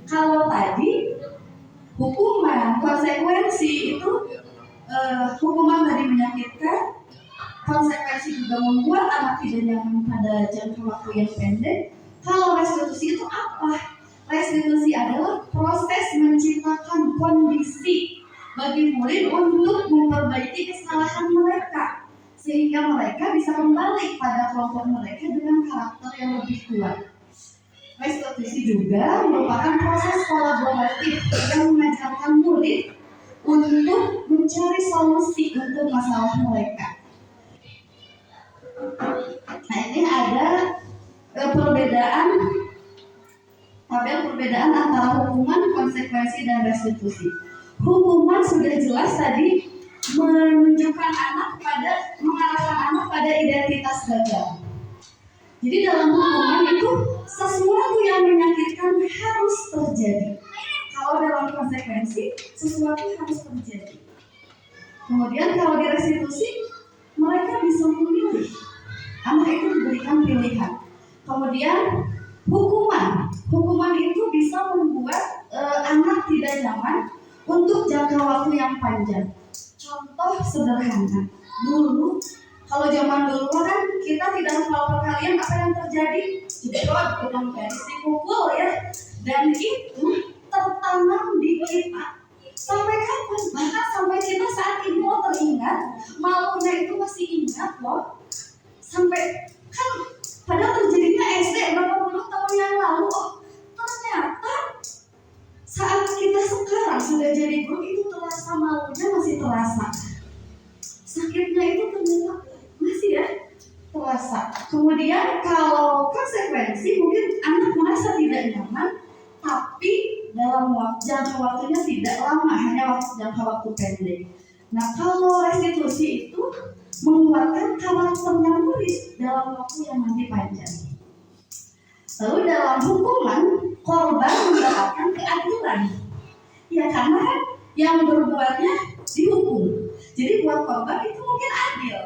Kalau tadi hukuman, konsekuensi itu hukuman tadi menyakitkan, konsekuensi juga membuat anak tidak nyaman pada jangka waktu yang pendek. Kalau restitusi itu apa? Restitusi adalah proses menciptakan kondisi bagi murid untuk memperbaiki kesalahan mereka sehingga mereka bisa kembali pada kelompok mereka dengan karakter yang lebih kuat. Restitusi juga merupakan proses kolaboratif yang mengajarkan murid untuk mencari solusi untuk masalah mereka. Nah ini ada tabel perbedaan antara hukuman, konsekuensi, dan restitusi. Hukuman sudah jelas tadi menunjukkan mengarahkan anak pada identitas gagal. Jadi dalam hukuman itu sesuatu yang menyakitkan harus terjadi. Kalau dalam konsekuensi sesuatu harus terjadi. Kemudian kalau di restitusi mereka bisa memilih. Anak itu diberikan pilihan. Kemudian hukuman itu bisa membuat anak tidak nyaman untuk jangka waktu yang panjang. Contoh sederhana, kalau zaman dulu kan kita tidak hafal perkalian, apa yang terjadi? Jedot, ulang garis dipukul ya, dan itu tertanam di kita. Sampai kapan? Bahkan sampai kita saat ini lo teringat, malunya itu masih ingat loh. Sampai kan padahal terjadinya SD berapa puluh tahun yang lalu. Ternyata saat kita sekarang konsekuensi mungkin anak merasa tidak nyaman, tapi dalam jangka waktunya tidak lama, hanya jangka waktu pendek. Nah, kalau restitusi itu menguatkan karakternya murid dalam waktu yang nanti panjang. Lalu dalam hukuman, korban mendapatkan keadilan. Ya karena kan yang berbuatnya dihukum. Jadi buat korban itu mungkin adil.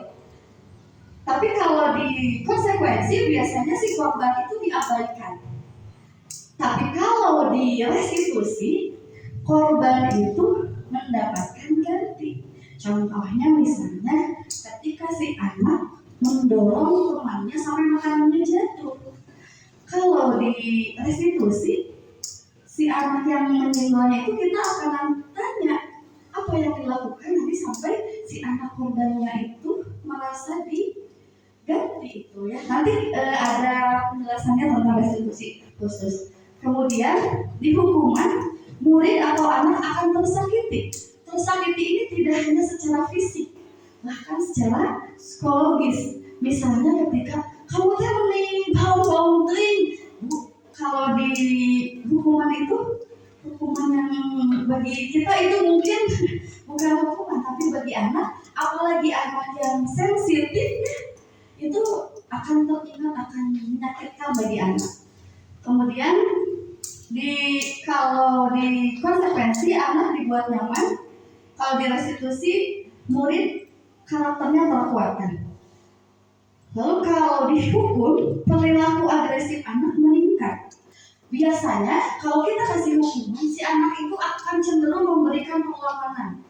Tapi kalau di konsekuensi biasanya si korban itu diabaikan. Tapi kalau di restitusi, korban itu mendapatkan ganti. Contohnya misalnya ketika si anak mendorong temannya sampai makanannya jatuh. Kalau di restitusi, si anak yang menyinggolnya itu kita akan tanya apa yang dilakukan nanti sampai si anak korbannya itu merasa diganti itu ya. Nanti ada penjelasannya tentang restitusi khusus. Kemudian di hukuman, murid atau anak akan tersakiti. Tersakiti ini tidak hanya secara fisik, bahkan secara psikologis. Misalnya ketika kamu teh mending bau teing. Kalau di hukuman itu, hukuman yang bagi kita itu mungkin bukan hukuman, tapi bagi anak, apalagi anak yang sensitif, itu akan teringat, akan menyakitkan bagi anak. Kemudian kalau di konsekuensi anak dibuat nyaman, kalau di restitusi murid karakternya terkuatkan. Lalu kalau dihukum, perilaku agresif anak meningkat. Biasanya kalau kita kasih hukuman, si anak itu akan cenderung memberikan perlawanan.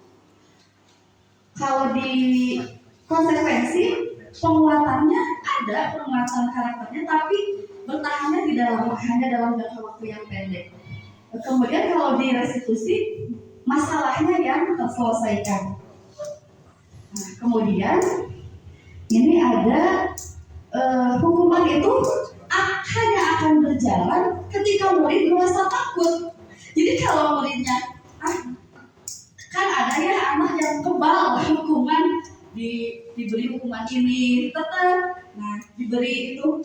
Kalau di konsekuensi, penguatannya ada, penguatan karakternya, tapi bertahannya hanya dalam jangka waktu yang pendek. Kemudian kalau di restitusi, masalahnya yang terselesaikan. Nah, kemudian ini ada hukuman itu hanya akan berjalan ketika murid merasa takut. Jadi kalau muridnya kan ada ya anak yang kebal hukuman, diberi hukuman ini tetap, nah diberi itu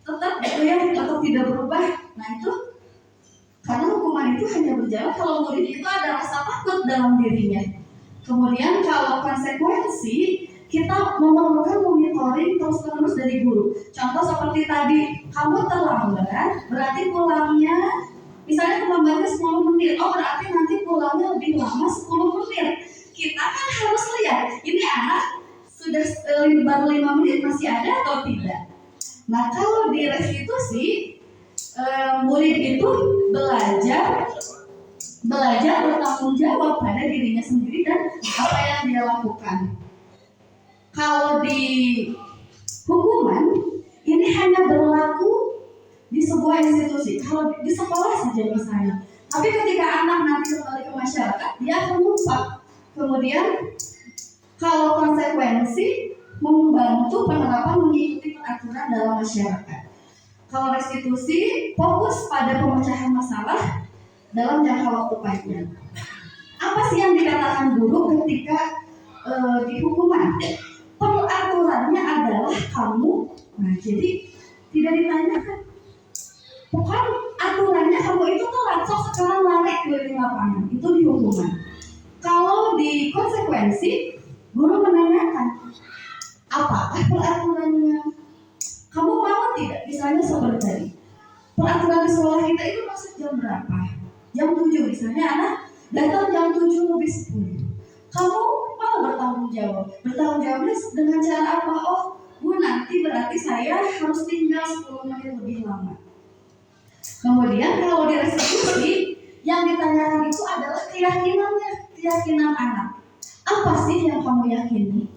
tetap gitu ya, atau tidak berubah. Nah itu karena hukuman itu hanya berjalan kalau murid itu ada rasa takut dalam dirinya. Kemudian kalau konsekuensi, kita memerlukan monitoring terus-menerus dari guru. Contoh seperti tadi, kamu terlambat, berarti pulangnya, misalnya terlambatnya 10 menit, oh berarti nanti pulangnya lebih lama 10 menit. Kita kan harus lihat, ini anak sudah baru 5 menit masih ada atau tidak. Nah kalau di restitusi, murid itu belajar bertanggung jawab pada dirinya sendiri dan apa yang dia lakukan. Kalau di hukuman, ini hanya berlaku di sebuah institusi. Kalau di sekolah saja misalnya. Tapi ketika anak nanti kembali ke masyarakat, dia akan lupa. Kemudian, kalau konsekuensi, membantu penerapan mengikuti peraturan dalam masyarakat. Kalau restitusi, fokus pada pemecahan masalah dalam jangka waktu panjang. Apa sih yang dikatakan guru ketika di hukuman? Peraturannya adalah kamu, nah jadi tidak ditanyakan. Bukan aturannya kamu itu telat, sok sekarang lari keliling lapangan, itu di hukuman. Kalau di konsekuensi, guru menanyakan, apakah peraturannya? Kamu mau tidak? Misalnya seperti tadi, peraturan di sekolah kita itu masuk jam berapa? Jam 7 misalnya, anak datang jam 7:10. Kamu mau bertanggung jawab? Bertanggung jawabnya dengan cara apa? Oh, Bu, nanti berarti saya harus tinggal 10 menit lebih lama. Kemudian kalau di restitusi, yang ditanyakan itu adalah keyakinan anak. Apa sih yang kamu yakini?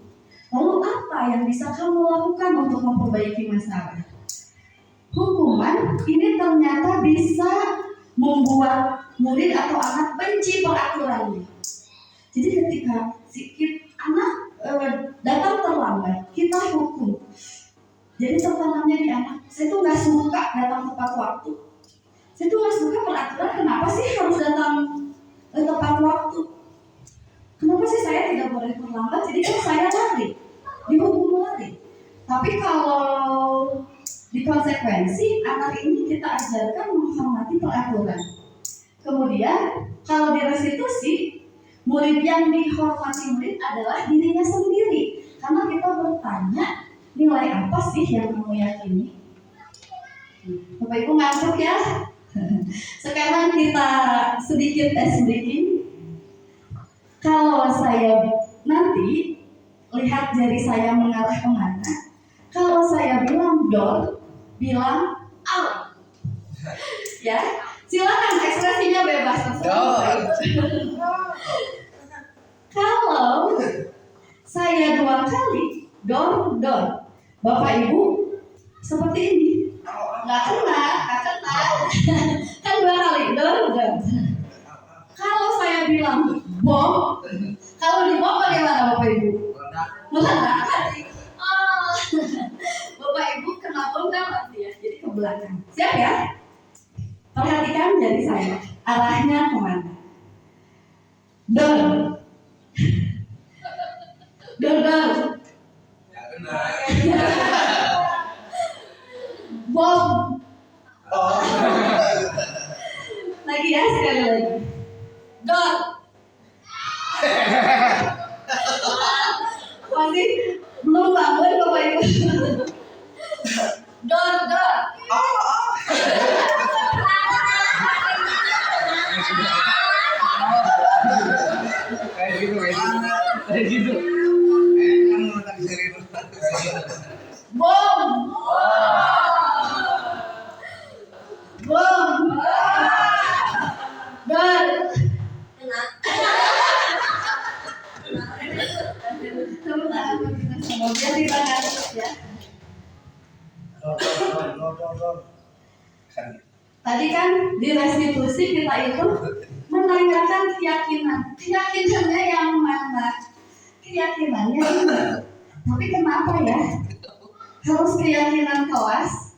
Lalu apa yang bisa kamu lakukan untuk memperbaiki masalah? Hukuman ini ternyata bisa membuat murid atau anak benci peraturannya. Jadi ketika anak datang terlambat, kita hukum. Jadi tertanamnya di anak, saya tuh nggak suka datang tepat waktu. Saya tuh nggak suka peraturan, kenapa sih harus datang tepat waktu? Kenapa sih saya tidak boleh terlambat? Jadi kan saya lari, dihukum lari. Tapi kalau di konsekuensi anak ini kita ajarkan menghormati peraturan. Kemudian kalau di restitusi, murid yang dihormati murid adalah dirinya sendiri. Karena kita bertanya, nilai apa sih yang kamu yakini? Bapak Ibu ngantuk ya? Sekarang kita sedikit tes breaking. Kalau saya nanti lihat jari saya mengarah kemana, kalau saya bilang door, bilang out. Ya, silakan ekspresinya bebas. Kalau saya 2 kali door, Bapak Ibu seperti ini, nggak kena. Kan 2 kali door. Kalau saya bilang bom, kalau di bom bagaimana Bapak Ibu? Meledak. Bapak Ibu kena bom kan mati ya, jadi ke belakang. Siap ya? Perhatikan jari saya, arahnya kemana? Door. Bom. Lagi ya, sekali lagi. Door. Masih belum bangun Bapak Ibu. Door. Kayak gitu. Bom. Door. Kemudian dibakar ya. Tadi kan di restitusi kita itu menanyakan keyakinannya yang mana? Keyakinannya ini. Tapi kenapa ya? Harus keyakinan kelas?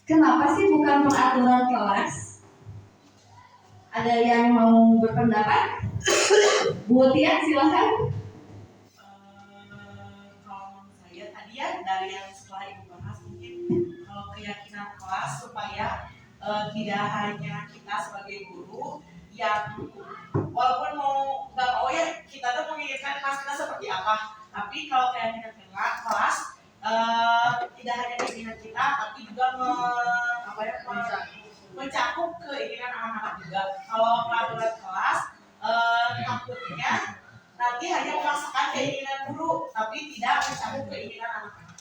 Kenapa sih bukan peraturan kelas? Ada yang mau berpendapat? Bu Tia, silakan. Kalau menurut saya tadi ya dari yang setelah Ibu bahas mungkin kalau keyakinan kelas supaya tidak hanya kita sebagai guru yang walaupun nggak mau ya kita tuh menginginkan kelas kita seperti apa, tapi kalau keyakinan kelas tidak hanya keinginan kita tapi juga mencakup keinginan anak-anak juga. Kalau peraturan kelas takutnya nanti hanya memaksakan keinginan guru tapi tidak mencakup keinginan anak-anak.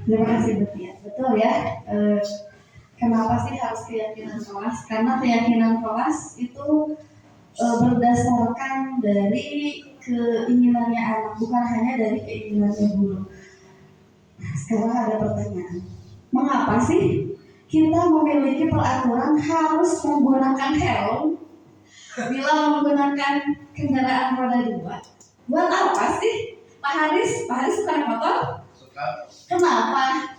Terima kasih Bu Tia. Betul ya. Kenapa sih harus keyakinan kelas? Karena keyakinan kelas itu berdasarkan dari keinginannya anak, bukan hanya dari keinginannya guru. Sekarang ada pertanyaan. Mengapa sih kita memiliki peraturan harus menggunakan helm bila menggunakan kendaraan roda 2? Buat apa sih? Pak Haris suka naik motor? Kenapa?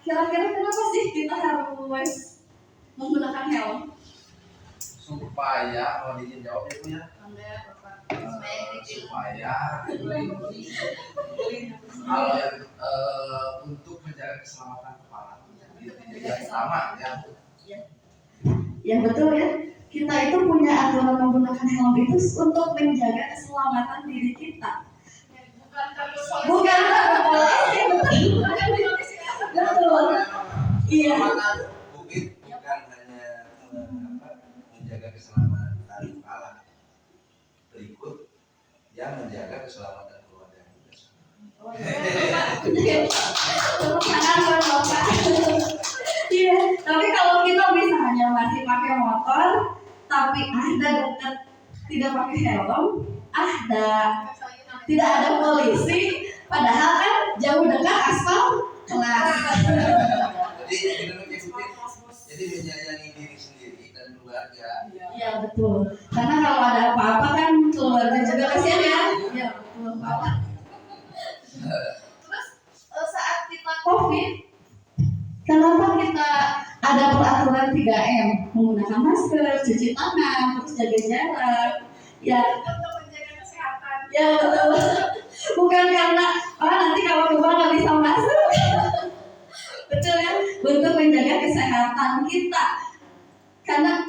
Kira-kira kenapa sih kita harus menggunakan helm? Supaya kalau izin jawab itu ya supaya kalau untuk menjaga keselamatan kepala yang pertama ya. Ya betul ya. Kita itu punya aturan menggunakan helm itu untuk menjaga keselamatan diri kita. Bukan betul. Iya. Bukit bukan hanya menjaga keselamatan kepala, berikut yang menjaga keselamatan keluarga juga. Iya, tapi kalau kita misalnya masih pakai motor, tapi ada dekat tidak pakai helm, tidak ada polisi, padahal kan jauh dekat aspal kelas. Jadi menyayangi diri sendiri dan keluarga. Iya betul. Karena kalau ada apa-apa kan keluarga juga kasihan ya. Iya betul Pak. Terus saat kita COVID, kenapa kita ada peraturan 3M, menggunakan masker, cuci tangan, terus jaga jarak, ya untuk menjaga kesehatan. Ya betul. Bukan karena nanti kalau keluar nggak bisa masuk. Betul ya, untuk menjaga kesehatan kita. Karena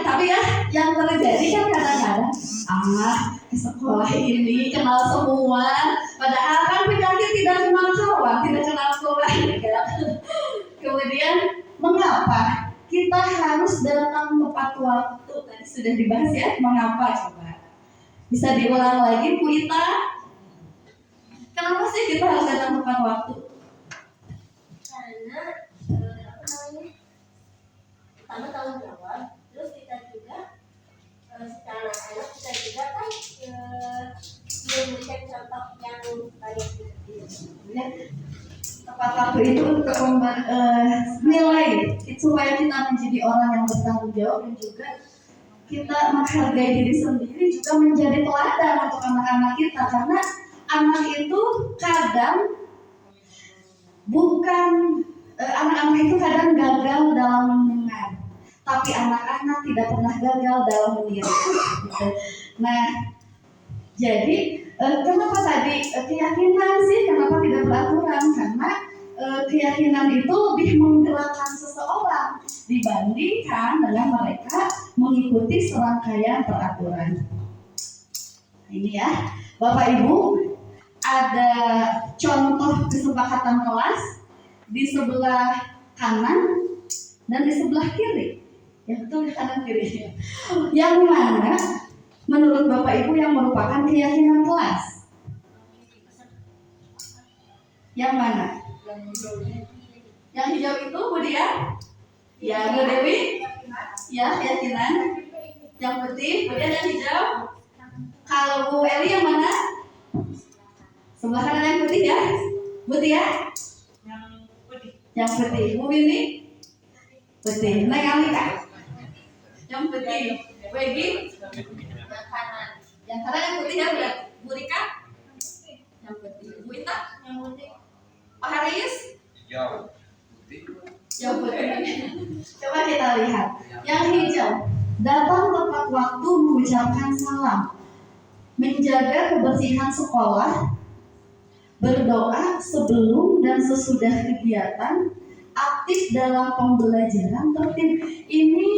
tapi ya yang terjadi kan kadang-kadang ke sekolah ini kenal semua, padahal kan penyakit tidak kenal kawan, tidak kenal keluarga. Kemudian mengapa kita harus datang tepat waktu? Tadi sudah dibahas ya, mengapa coba? Bisa diulang lagi Bu Ita? Kenapa sih kita harus datang tepat waktu? Karena pertama tanggung jawab, terus kita juga secara anak kita juga kan memberikan contoh yang baik. Ya, tepat waktu itu untuk nilai supaya kita menjadi orang yang bertanggung jawab dan juga kita menghargai diri sendiri, juga menjadi teladan untuk anak-anak kita, karena anak itu kadang anak-anak itu kadang gagal dalam mendengar, tapi anak-anak tidak pernah gagal dalam meniru. Gitu. Nah, jadi kenapa tadi keyakinan sih? Kenapa tidak beraturan? Karena keyakinan itu lebih menggerakkan seseorang dibandingkan dengan mereka mengikuti serangkaian peraturan. Ini ya, Bapak Ibu, ada contoh kesepakatan kelas di sebelah kanan dan di sebelah kiri. Ya betul, di kanan kiri. Yang mana menurut Bapak Ibu yang merupakan keyakinan kelas? Yang mana? Yang hijau itu Bu Dia? Ya, Bu Dewi? Ya, keyakinan. Yang putih, kemudian yang hijau. Kalau Bu Eli yang mana? Sebelah kanan yang putih ya? Bu Tia? Yang putih. Yang putih. Bu Winnie? Putih. Neng Alika? Yang putih. Bu Egi? Yang kanan. Yang kanan yang putih ya, Bu Rika? Yang putih. Bu Ita? Yang putih. Pak Haris? Jauh. Putih. Yang putih. Coba kita lihat. Yang hijau. Datang tepat waktu mengucapkan salam. Menjaga kebersihan sekolah, berdoa sebelum dan sesudah kegiatan, aktif dalam pembelajaran, tertib. Ini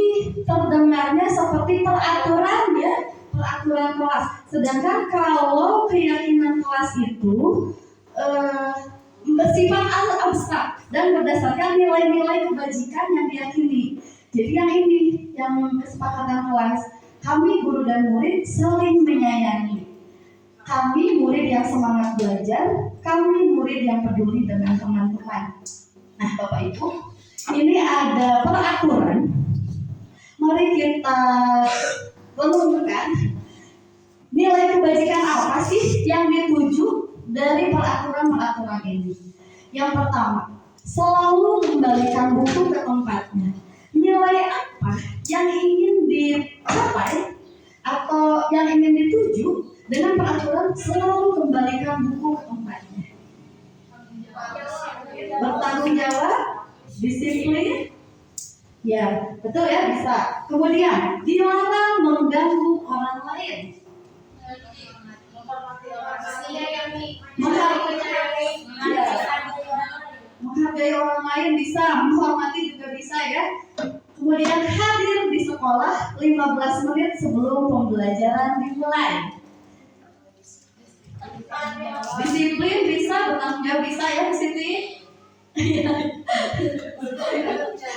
terdengarnya seperti peraturan ya, peraturan kelas. Sedangkan kalau keyakinan kelas itu bersifat abstrak dan berdasarkan nilai-nilai kebajikan yang diyakini. Jadi yang ini, yang kesepakatan kelas, kami guru dan murid saling menyayangi. Kami murid yang semangat belajar, kami murid yang peduli dengan teman-teman. Nah, Bapak Ibu, ini ada peraturan. Mari kita renungkan nilai kebajikan apa sih yang dituju dari peraturan-peraturan ini. Yang pertama, selalu kembalikan buku ke tempatnya. Nilai apa yang ingin dicapai atau yang ingin dituju dengan peraturan selalu kembalikan buku ke tempatnya? Bertanggung jawab, disiplin, ya betul ya, bisa. Kemudian dilarang mengganggu orang lain, menghargai orang lain bisa, menghormati juga bisa ya. Kemudian hadir di sekolah 15 menit sebelum pembelajaran dimulai. Disiplin bisa, bertanggung jawab bisa ya di sini.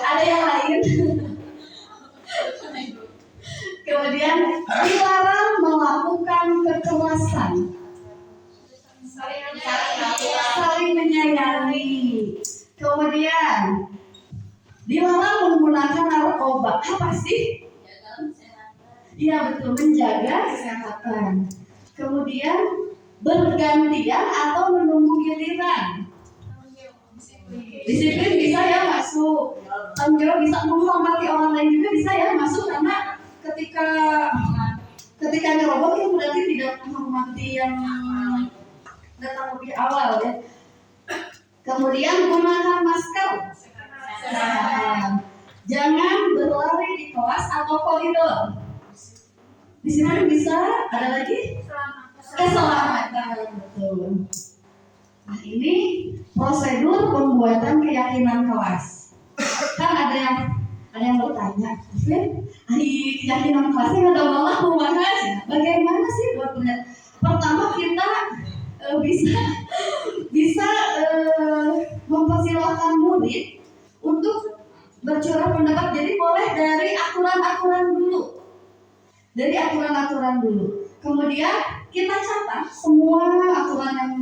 Ada yang lain. Kemudian dilarang melakukan kekerasan, saling menyayangi. Kemudian dilarang menggunakan narkoba. Apa sih? Iya betul, menjaga kesehatan. Kemudian bergantian atau menunggu giliran. Disiplin bisa ya masuk. Tanggung jawab bisa, menghormati orang lain juga bisa ya masuk, karena ketika nyerobot itu berarti tidak menghormati yang datang lebih awal ya. Kemudian gunakan masker. Jangan berlari di kelas atau koridor. Di sini bisa, ada lagi? keselamatan, betul. Nah, ini prosedur pembuatan keyakinan kelas. Kan ada yang bertanya, Vin, hari keyakinan kelasnya ada malah mana sih? Bagaimana sih buatnya? Pertama kita bisa mempersilahkan murid untuk bercurah pendapat. Jadi boleh dari aturan-aturan dulu. Kemudian kita catat semua aturan yang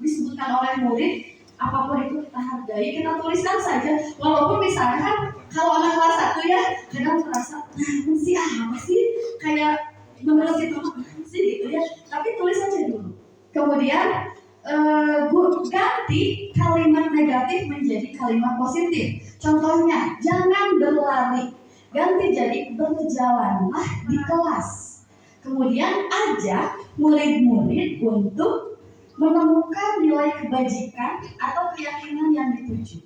disebutkan oleh murid, apapun itu kita hargai, kita tuliskan saja. Walaupun misalkan kalau anak kelas 1 ya kadang merasa apa sih kayak menurut itu sih gitu ya, tapi tulis saja dulu. Kemudian ganti kalimat negatif menjadi kalimat positif. Contohnya, jangan berlari, ganti jadi berjalanlah di kelas. Kemudian ajak murid-murid untuk menemukan nilai kebajikan atau keyakinan yang dituju.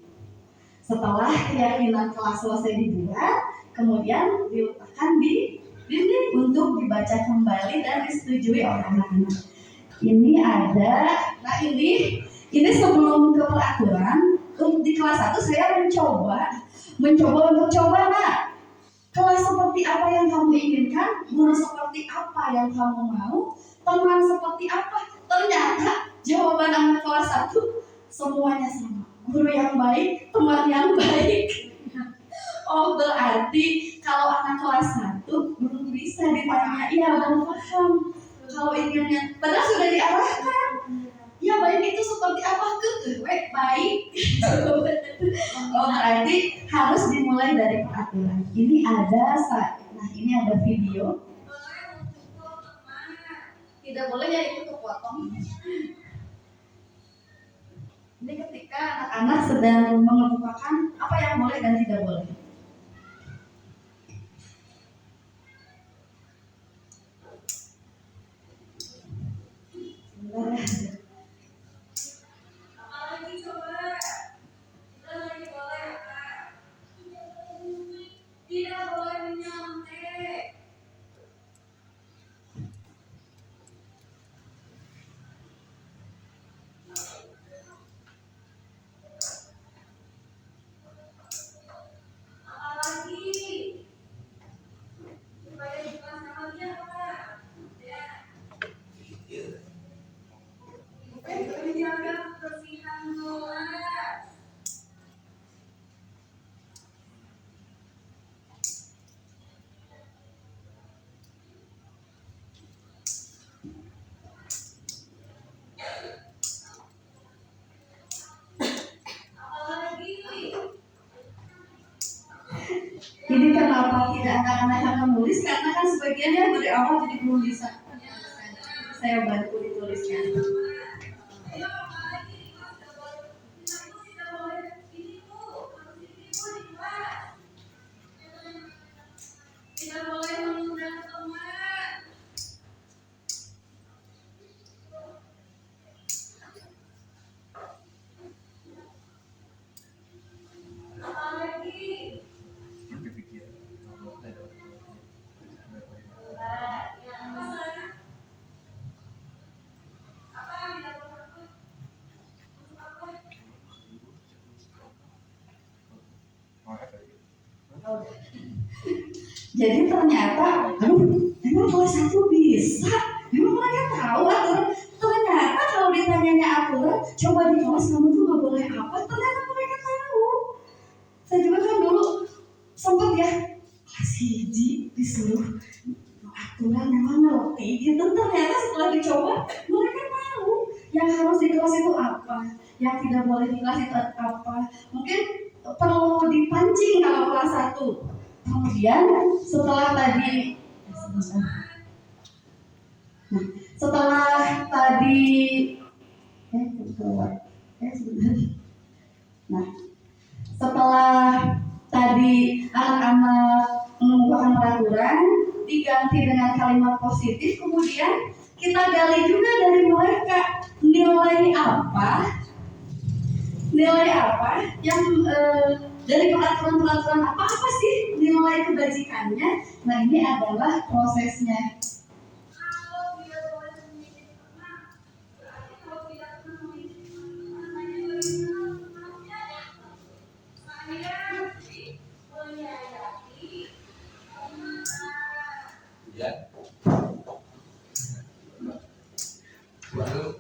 Setelah keyakinan kelas selesai dibuat, kemudian diletakkan di dinding untuk dibaca kembali dan disetujui oleh anak-anak. Ini ada, nah ini sebelum ke peraturan, di kelas 1 saya mencoba untuk kelas seperti apa yang kamu inginkan, guru seperti apa yang kamu mau, teman seperti apa. Ternyata jawaban anak kelas 1 semuanya sama. Guru yang baik, teman yang baik. Oh, berarti kalau anak kelas 1 belum bisa ditanya, iya belum paham. Kalau inginnya, padahal sudah diarahkan. Ya baik itu seperti apa? Baik. Oh, berarti harus dimulai dari peraturan. Ini ada video. Tidak boleh ya itu kepotong. Ini ketika anak-anak sedang mengemukakan apa yang boleh dan tidak boleh. Apalagi coba, kita lagi boleh apa? Tidak boleh menyontek. Apalagi supaya di kelas sama dia apa? Ya. Menjaga kebersihan kelas. Apalagi Ini kenapa tidak anak-anak yang menulis? Karena kan sebagiannya dari awal jadi belum bisa. Saya bantu dituliskan. ayo apalagi di kelas tidak boleh ini Bu, harus ini Bu di kelas. Tidak boleh mengundang teman. Apalagi Jadi ternyata, emang kelas 1 bisa? Emang mereka tahu aturan? Ternyata kalau ditanyanya aturan, coba di kelas kamu tuh gak boleh apa? Ternyata mereka tahu. Saya juga kan dulu sempat ya, kelas 1 disuruh aturan memang ngerti gitu. Ternyata setelah dicoba, mereka tahu yang harus di kelas itu apa, yang tidak boleh di kelas itu apa. Mungkin perlu dipancing kalau kelas 1. Kemudian setelah tadi setelah tadi anak-anak mengumpulkan peraturan diganti dengan kalimat positif, kemudian kita gali juga dari mereka nilai apa yang dari peraturan-peraturan apa sih nilai kebajikannya. Nah, ini adalah prosesnya. kalau dia boleh Ya. Baru.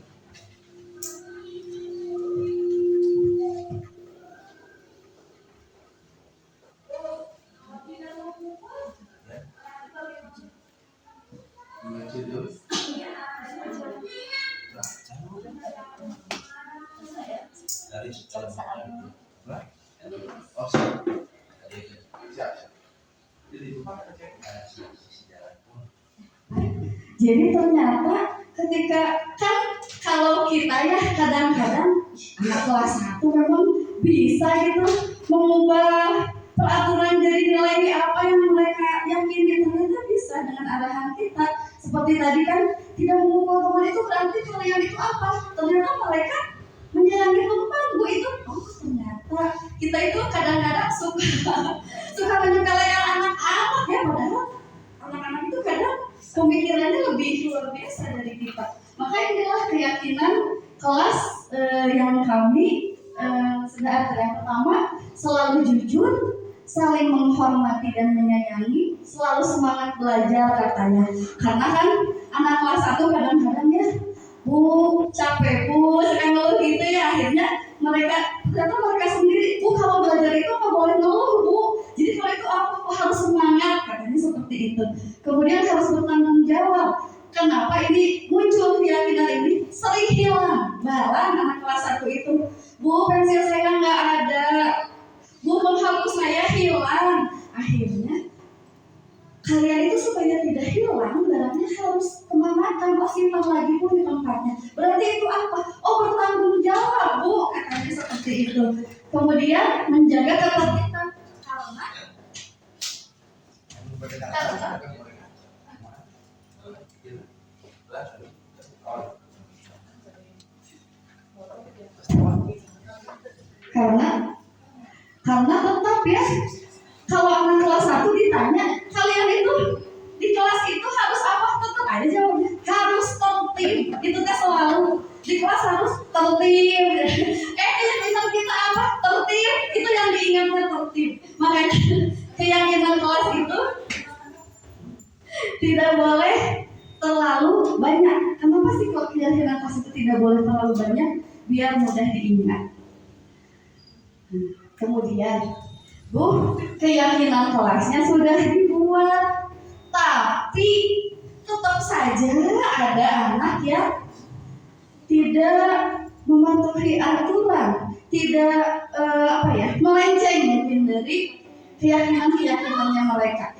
Dari oh, siap. Jadi ternyata ketika kan kalau kita ya kadang-kadang anak kelas 1 memang bisa gitu mengubah peraturan jadi nilai apa yang mereka yakini, ternyata bisa dengan arahan kita. Seperti tadi kan tidak mengubah teman itu berarti kalian itu apa? Ternyata mereka menjalani teman bu itu. Oh ternyata kita itu kadang-kadang suka menyukai anak-anak ya, padahal anak-anak itu kadang pemikirannya lebih luar biasa dari kita. Maka inilah keyakinan kelas yang kami sudah ada. Yang pertama, selalu jujur, saling menghormati dan menyayangi, selalu semangat belajar katanya. Karena kan anak kelas 1 kadang-kadang ya, bu capek bu, suka ngeluh gitu ya. Akhirnya ternyata mereka sendiri, bu kalau belajar itu nggak boleh ngeluh bu. Jadi kalau itu apa? Harus semangat katanya seperti itu. Kemudian harus bertanggung jawab. Kenapa ini muncul keyakinan ini? Sering hilang barang anak kelas 1 itu. Bu pensil saya nggak ada. Bu menghapus saya hilang. Akhirnya kalian itu supaya tidak hilang barangnya harus kemanakan. Oh simpan lagi bu di tempatnya. Berarti itu apa? Oh bertanggung jawab bu katanya seperti itu. Kemudian menjaga ketertiban karena tetap ya kalau anak kelas 1 ditanya kalian itu di kelas itu harus apa, tetap aja jawabnya harus tertib. Itu kan selalu di kelas harus tertib. Keyakinan kita apa? Tertib. Itu yang diingatkan tertib. Makanya keyakinan kelas itu tidak boleh terlalu banyak. Kenapa sih kok keyakinan kelas itu tidak boleh terlalu banyak? Biar mudah diingat. Kemudian, bu, keyakinan kelasnya sudah dibuat, tapi tetap saja ada anak yang tidak mematuhi aturan, tidak melenceng mungkin dari keyakinan-keyakinannya mereka.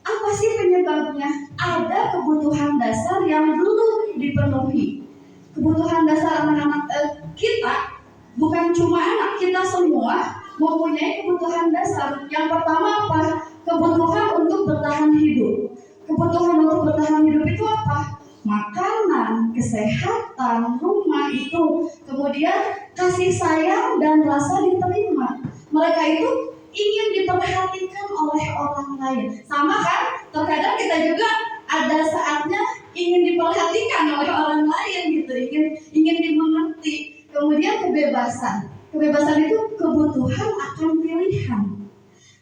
Apa sih penyebabnya? Ada kebutuhan dasar yang belum dipenuhi. Kebutuhan dasar anak-anak kita, bukan cuma anak, kita semua mempunyai kebutuhan dasar. Yang pertama apa? Kebutuhan untuk bertahan hidup. Kebutuhan untuk bertahan hidup itu apa? Makanan, kesehatan, rumah itu. Kemudian kasih sayang dan rasa diterima. Mereka itu ingin diperhatikan oleh orang lain. Sama kan? Terkadang kita juga ada saatnya ingin diperhatikan oleh orang lain gitu, ingin dimengerti. Kemudian kebebasan. Kebebasan itu kebutuhan akan pilihan.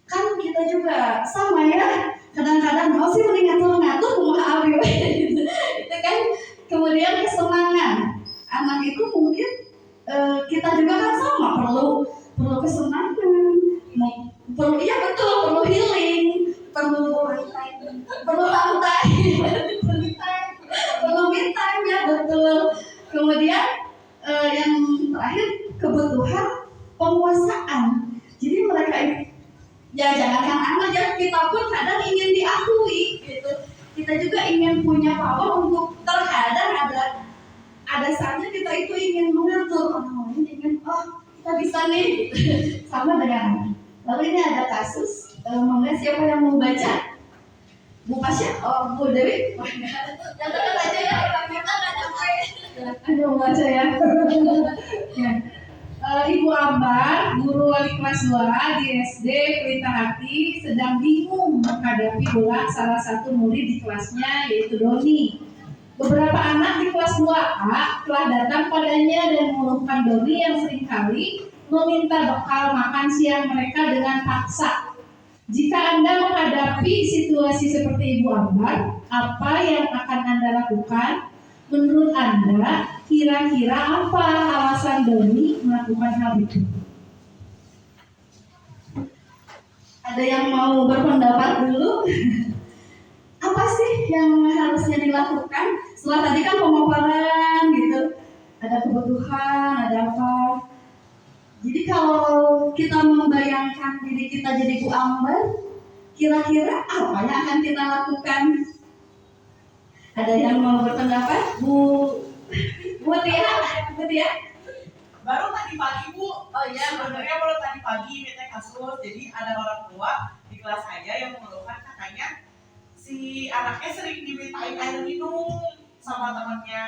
Kan kita juga sama ya. Kadang-kadang mau sih mending ngatur-ngatur rumah abi gitu. Itu kan. Kemudian kesenangan. Anak itu mungkin kita juga kan sama perlu kesenangan. Perlu healing, perlu santai, perlu me time ya betul. Kemudian yang terakhir kebutuhan penguasaan. Jadi mereka ya jangankan anak ya, kita pun kadang ingin diakui gitu. Kita juga ingin punya power untuk terkadang ada saatnya kita itu ingin mengatur orang lain, ingin kita bisa nih gitu. Sama dengan lalu ini ada kasus, mungkin siapa yang mau baca? Bu Pasya? Oh, Bu Dewi? Yang dekat aja ya, kita nggak sampai. Ada mau baca ya. Ya. Ibu Ambar, guru wali kelas 2 di SD Pelita Hati, sedang bingung menghadapi bola salah satu murid di kelasnya, yaitu Doni. Beberapa anak di kelas 2A telah datang padanya dan mengeluhkan Doni yang seringkali meminta bekal makan siang mereka dengan paksa. Jika Anda menghadapi situasi seperti Ibu Ambar, apa yang akan Anda lakukan? Menurut Anda, kira-kira apa alasan Doni melakukan hal itu? Ada yang mau berpendapat dulu? Apa sih yang harusnya dilakukan? Setelah tadi kan pemaparan gitu, ada kebutuhan, ada apa. Jadi kalau kita membayangkan diri kita jadi Bu Ambar, kira-kira apa yang akan kita lakukan? Ada yang mau berpendapat? Bu Tia? Baru tadi pagi Bu, Oh iya, sebenarnya baru tadi pagi kita kasus, jadi ada orang tua di kelas saya yang mengeluhkan katanya si anaknya sering dimintain air minum sama temannya.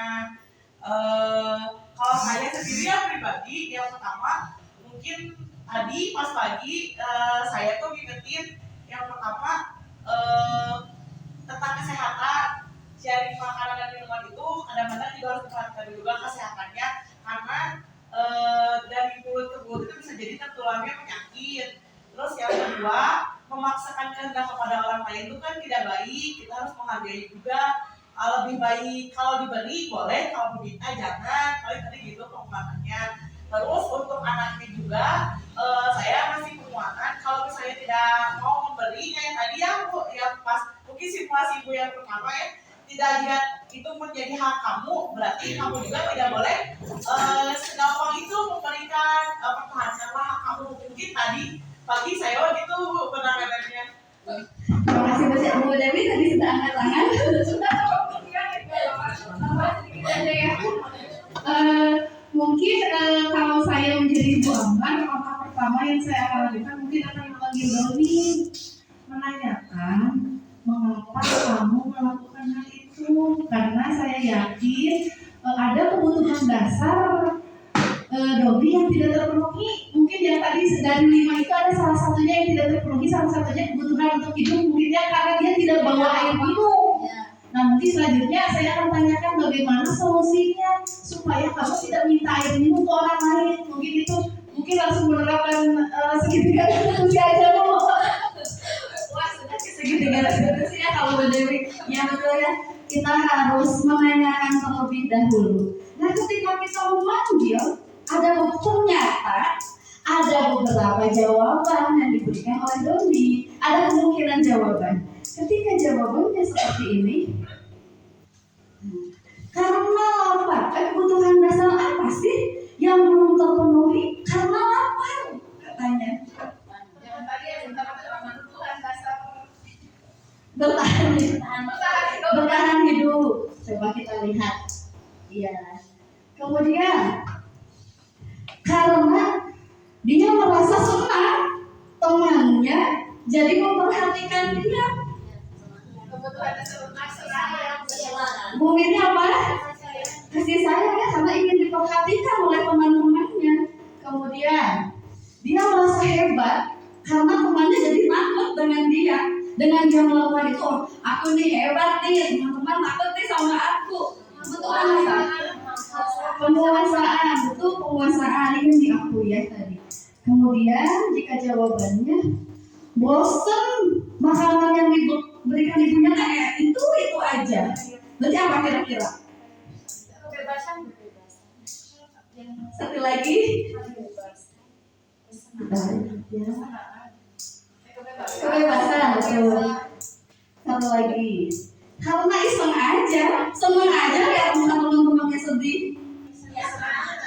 Kalau saya sendiri yang pribadi, yang pertama mungkin tadi pas pagi saya tuh ngingetin yang pertama tentang kesehatan, sharing makanan dan minuman itu kadang-kadang juga harus diperhatikan juga kesehatannya karena dari mulut ke mulut itu bisa jadi tertularnya penyakit. Terus yang kedua, memaksakan kehendak kepada orang lain itu kan tidak baik. Kita harus menghargai juga. Lebih baik kalau diberi boleh, kalau diminta jangan. Paling tadi gitu penguatannya. Terus untuk anaknya juga, saya masih penguatan. Kalau misalnya tidak mau memberinya yang tadi ya Bu, yang pas mungkin situasi Bu yang pertama ya, tidak lihat itu menjadi hak kamu, berarti kamu juga tidak boleh segampang itu memberikan pertahankanlah hak kamu. Mungkin tadi pagi saya gitu penanganannya. Terima kasih banyak Bu Dewi, tadi sudah angkat tangan. Mungkin kalau saya menjadi Bu Ambar, langkah pertama yang saya akan lakukan mungkin akan memanggil Doni, menanyakan mengapa kamu melakukan hal itu, karena saya yakin ada kebutuhan dasar Doni yang tidak terpenuhi. Mungkin yang tadi dari 5 itu ada salah satunya yang tidak terpenuhi, salah satunya kebutuhan untuk hidup mungkinnya karena dia tidak bawa air minum. Nah nanti selanjutnya saya akan tanyakan bagaimana solusinya supaya kamu tidak minta air minum ke orang lain. Mungkin itu, mungkin langsung menerapkan segitiga restitusi aja Bu. Wah sudah segitiga restitusi ya kalau Bu Dewi. Ya betul ya, kita harus menanyakan terlebih dahulu. Nah ketika kita memanggil, ada ternyata ada beberapa jawaban yang diberikan oleh Doni. Ada kemungkinan jawaban. Ketika jawabannya seperti ini, karena lapar, kebutuhan dasar apa sih yang belum terpenuhi? Karena lapar, katanya. yang tadi ya kebutuhan dasar Bertahan hidup. Coba kita lihat. Iya. Kemudian, karena dia merasa senang temannya jadi memperhatikan dia. kebutuhan dasar yang Bu ini apa? Kasih sayang ya, karena ingin diperhatikan oleh teman-temannya. Kemudian dia merasa hebat karena temannya jadi takut dengan dia. Dengan dia melakukan itu, aku nih hebat nih, teman-teman takut nih sama aku. Penguasaan, betul penguasaan ini diakui ya tadi. Kemudian jika jawabannya bosen makanan yang diberikan ibunya kayak itu aja. Berarti apa kira-kira? kebebasan. Satu lagi. Kebebasan, betul. Satu lagi. Karena iseng aja, seneng aja ya teman-temannya sedih.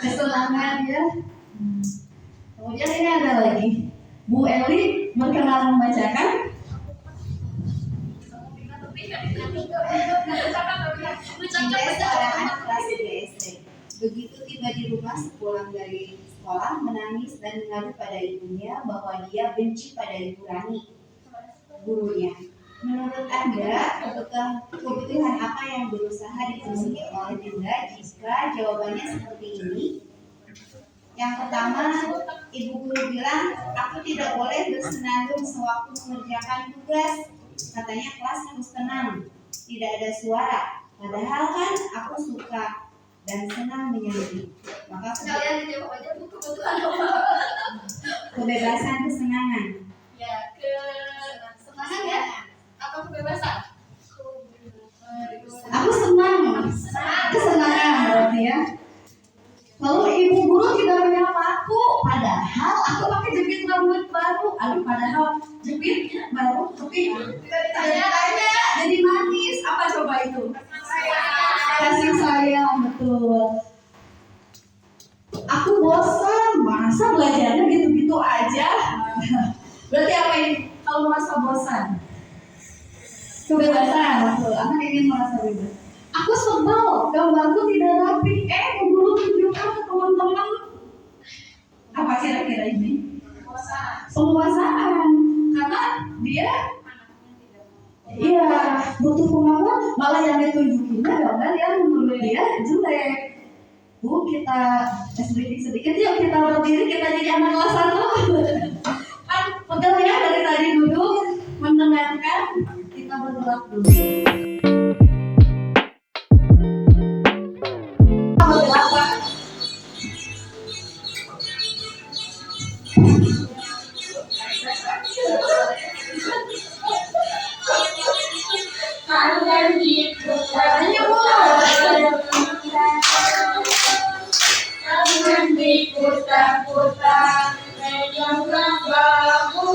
Kesenangan ya. Kemudian ini ada lagi. Bu Eli berkenan membacakan. Saya seorang anak kelas 3 SD. Begitu tiba di rumah sepulang dari sekolah, menangis dan mengadu pada ibunya bahwa dia benci pada Ibu Rani, gurunya. Menurut Anda, kebutuhan apa yang berusaha dipenuhi oleh Dinda jika jawabannya seperti ini? Yang pertama, ibu guru bilang, aku tidak boleh bersenandung sewaktu mengerjakan tugas. Katanya kelas harus tenang, tidak ada suara. Padahal kan aku suka dan senang menyanyi. Maka Kalian dijawab aja Bu, kebutuhan apa? kebebasan kesenangan. Ya, Tanya jadi manis. Apa coba itu? Kasih sayang, betul. Aku bosan, masa belajarnya gitu-gitu aja. Berarti apa ini? Kalau merasa bosan, kebebasan, betul. Anak ingin merasa bebas. Aku sebel, gambarku tidak rapi. Guru tunjukkan ke teman-teman. Apa kira-kira ini? Penguasaan. Karena dia iya butuh pengakuan, malah yang ditunjukinnya gambar yang menurut dia jelek. Bu, kita sedikit-sedikit yuk kita berdiri, kita jadi anak kelas 1. Kan pegel ya dari tadi duduk mendengarkan, kita bergerak dulu. Tangan diputar-putar, pegang bahu.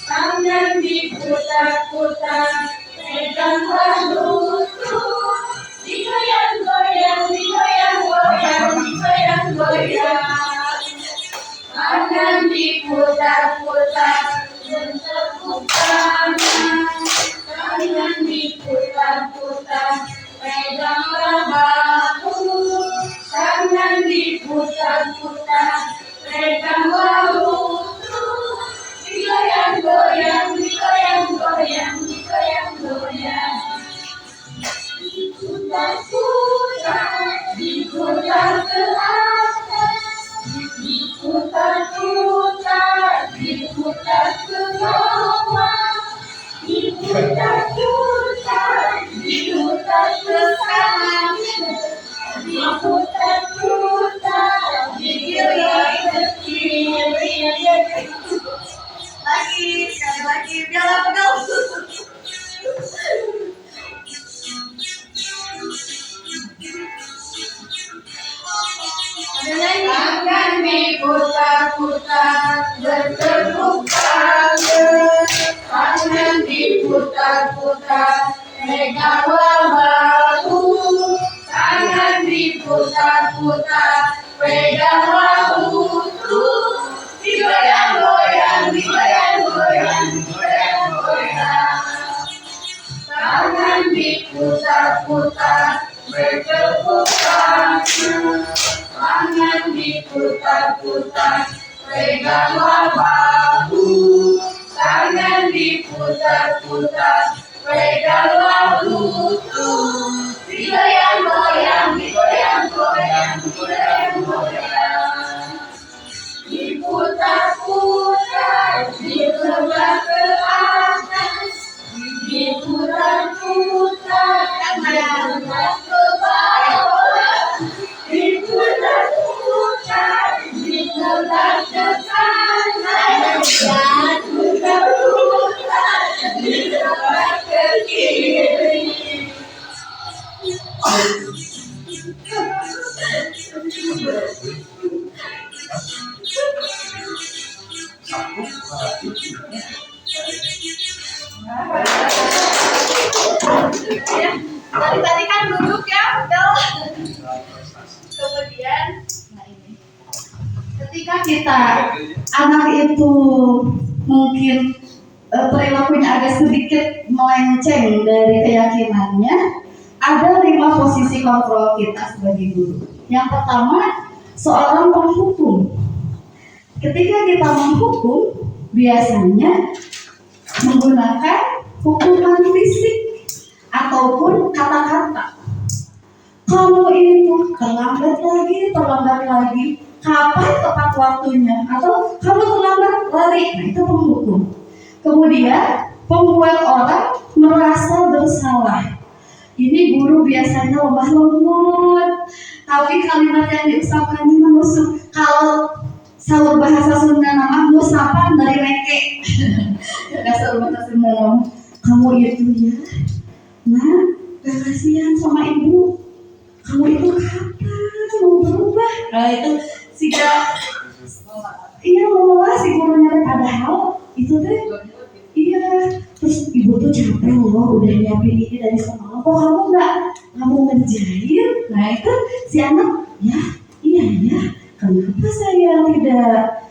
Tangan diputar-putar, pegang bahu. Digoyang-goyang, digoyang-goyang, digoyang-goyang. Tangan diputar-putar, bertepuk tangan. Tangan diputar-putar, peganglah bahu. Tangan diputar-putar, peganglah lutut. Digoyang-goyang, digoyang-goyang, digoyang-goyang. Diputar-putar, diputar ke atas. Diputar-putar, diputar ke bawah. Diputar-putar, diputar ke kanan. Diputar-putar, digiring ke kiri. Lagi, sekali lagi, biarlah pegel. Tangan diputar-putar, bertepuk tangan. Tangan diputar-putar, peganglah bahu. Tangan diputar-putar, peganglah lutut. Digoyang-goyang, digoyang-goyang, digoyang-goyang. Tangan diputar-putar, bertepuk tangan. Tangan diputar-putar, peganglah bahu. Tangan diputar-putar, peganglah lutut. Digoyang-goyang, digoyang-goyang, digoyang-goyang. Diputar-putar, diputar ke atas. Diputar-putar, diputar ke bawah. Diputar-putar, diputar ke kanan. Diputar-putar, diputar ke kiri. Tadi kan duduk ya, betul. Kemudian, nah ini, ketika kita anak itu mungkin perilakunya agak sedikit melenceng dari keyakinannya, ada 5 posisi kontrol kita sebagai guru. Yang pertama, seorang penghukum. Ketika kita menghukum, biasanya menggunakan hukuman fisik ataupun kata-kata. Kamu itu terlambat lagi. Kapan tepat waktunya? Atau kamu terlambat lari. Nah, itu penghukum. Kemudian membuat orang merasa bersalah. Ini guru biasanya lemah lembut, tapi kalimat yang diucapkannya menusuk. Kalau saur bahasa Sunda nama ngusapan dari reke. Dasar bahasa Sunda nama. Kamu itu ya, nah, gak kasihan sama ibu. Kamu itu kapan mau berubah? Nah itu mau si gurunya. Padahal itu teh, iya Terus ibu tuh capek loh udah nyiapin ini dari semalam, kok kamu ngerjain? Nah itu si anak, ya iya ya, kenapa saya tidak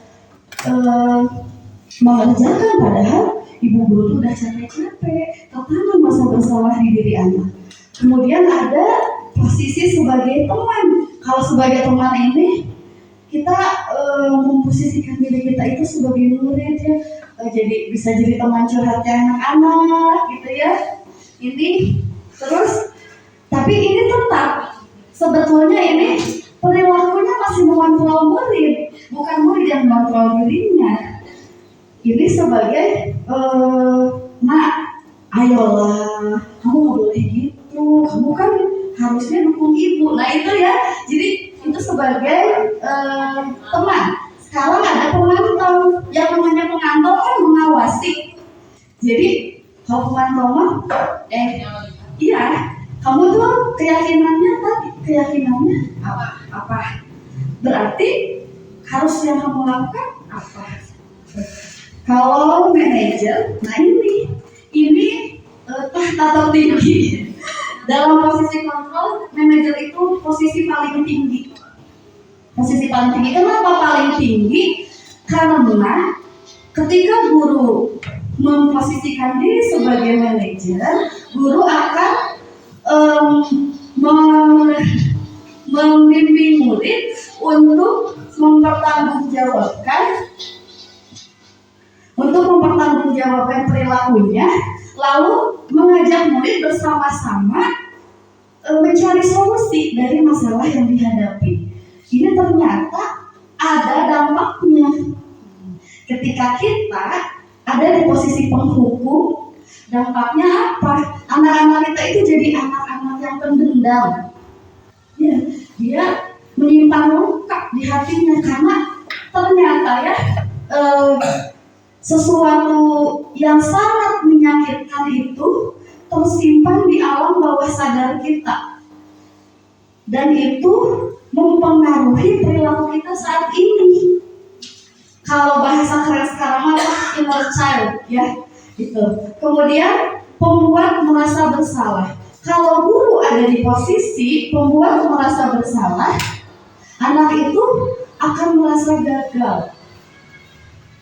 mengerjakan, padahal ibu guru tuh udah capek-capek, tertanam rasa bersalah di diri anak. Kemudian ada posisi sebagai teman. Kalau sebagai teman ini kita memposisikan diri kita itu sebagai murid ya, jadi bisa jadi teman curhatnya anak-anak gitu ya. Ini terus, tapi ini tetap sebetulnya ini perilakunya masih mengontrol murid, bukan murid yang mengontrol dirinya. Ini sebagai nak, ayolah, kamu nggak boleh gitu, kamu kan harusnya dukung ibu. Nah itu ya, jadi itu sebagai teman. Sekarang ada pemantau, yang namanya pemantau kan mengawasi. Jadi kalau pemantau mah, iya, kamu tuh keyakinannya apa? Berarti harus yang kamu lakukan apa? Kalau manajer, nah ini tahta tertinggi. Dalam posisi kontrol, manajer itu posisi paling tinggi. Posisi paling tinggi. Kenapa paling tinggi? Karena ketika guru memposisikan diri sebagai manajer, guru akan membimbing murid untuk mempertanggungjawabkan perilakunya, lalu mengajak murid bersama-sama mencari solusi dari masalah yang dihadapi. Ini ternyata ada dampaknya. Ketika kita ada di posisi penghukum, dampaknya apa? Anak-anak kita itu jadi anak-anak yang pendendam. Ya, dia menyimpan luka di hatinya karena ternyata ya sesuatu yang sangat menyakitkan itu tersimpan di alam bawah sadar kita, dan itu mempengaruhi perilaku kita saat ini. Kalau bahasa keren sekarang apa? Inner child ya, gitu. Kemudian pembuat merasa bersalah. Kalau guru ada di posisi pembuat merasa bersalah, anak itu akan merasa gagal.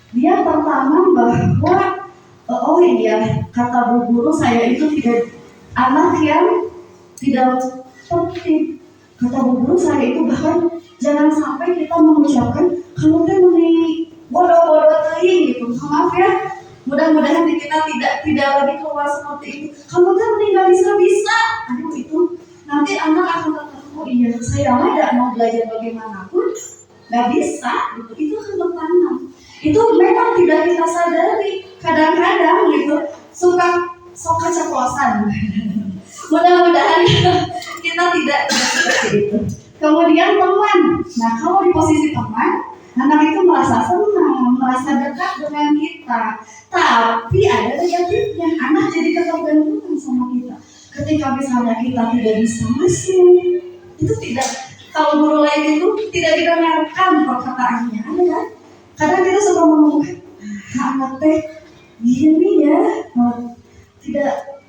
Dia tertanam bahwa oh iya, kata bu guru saya itu tidak anak yang tidak tertib. Kata bu guru saya itu bahkan jangan sampai kita mengucapkan kamu teh meni bodoh-bodoh teuing gitu. Maaf ya, mudah-mudahan kita tidak lagi keluar seperti itu. Kamu teh meni nggak bisa. Aduh itu nanti anak akan tertanam, oh iya saya mah tidak mau belajar bagaimanapun nggak bisa gitu. Itu akan tertanam. Itu memang tidak kita sadari, kadang-kadang gitu suka keceplosan. Mudah-mudahan kita tidak seperti itu. Kemudian teman, nah kalau di posisi teman, anak itu merasa senang, merasa dekat dengan kita. Tapi ada negatifnya, anak jadi ketergantungan sama kita. Ketika misalnya kita tidak bisa masuk, itu tidak, kalau guru lain itu tidak didengarkan perkataannya, ada kan? Kadang kita suka ngomong, anak teh gini ya, tidak,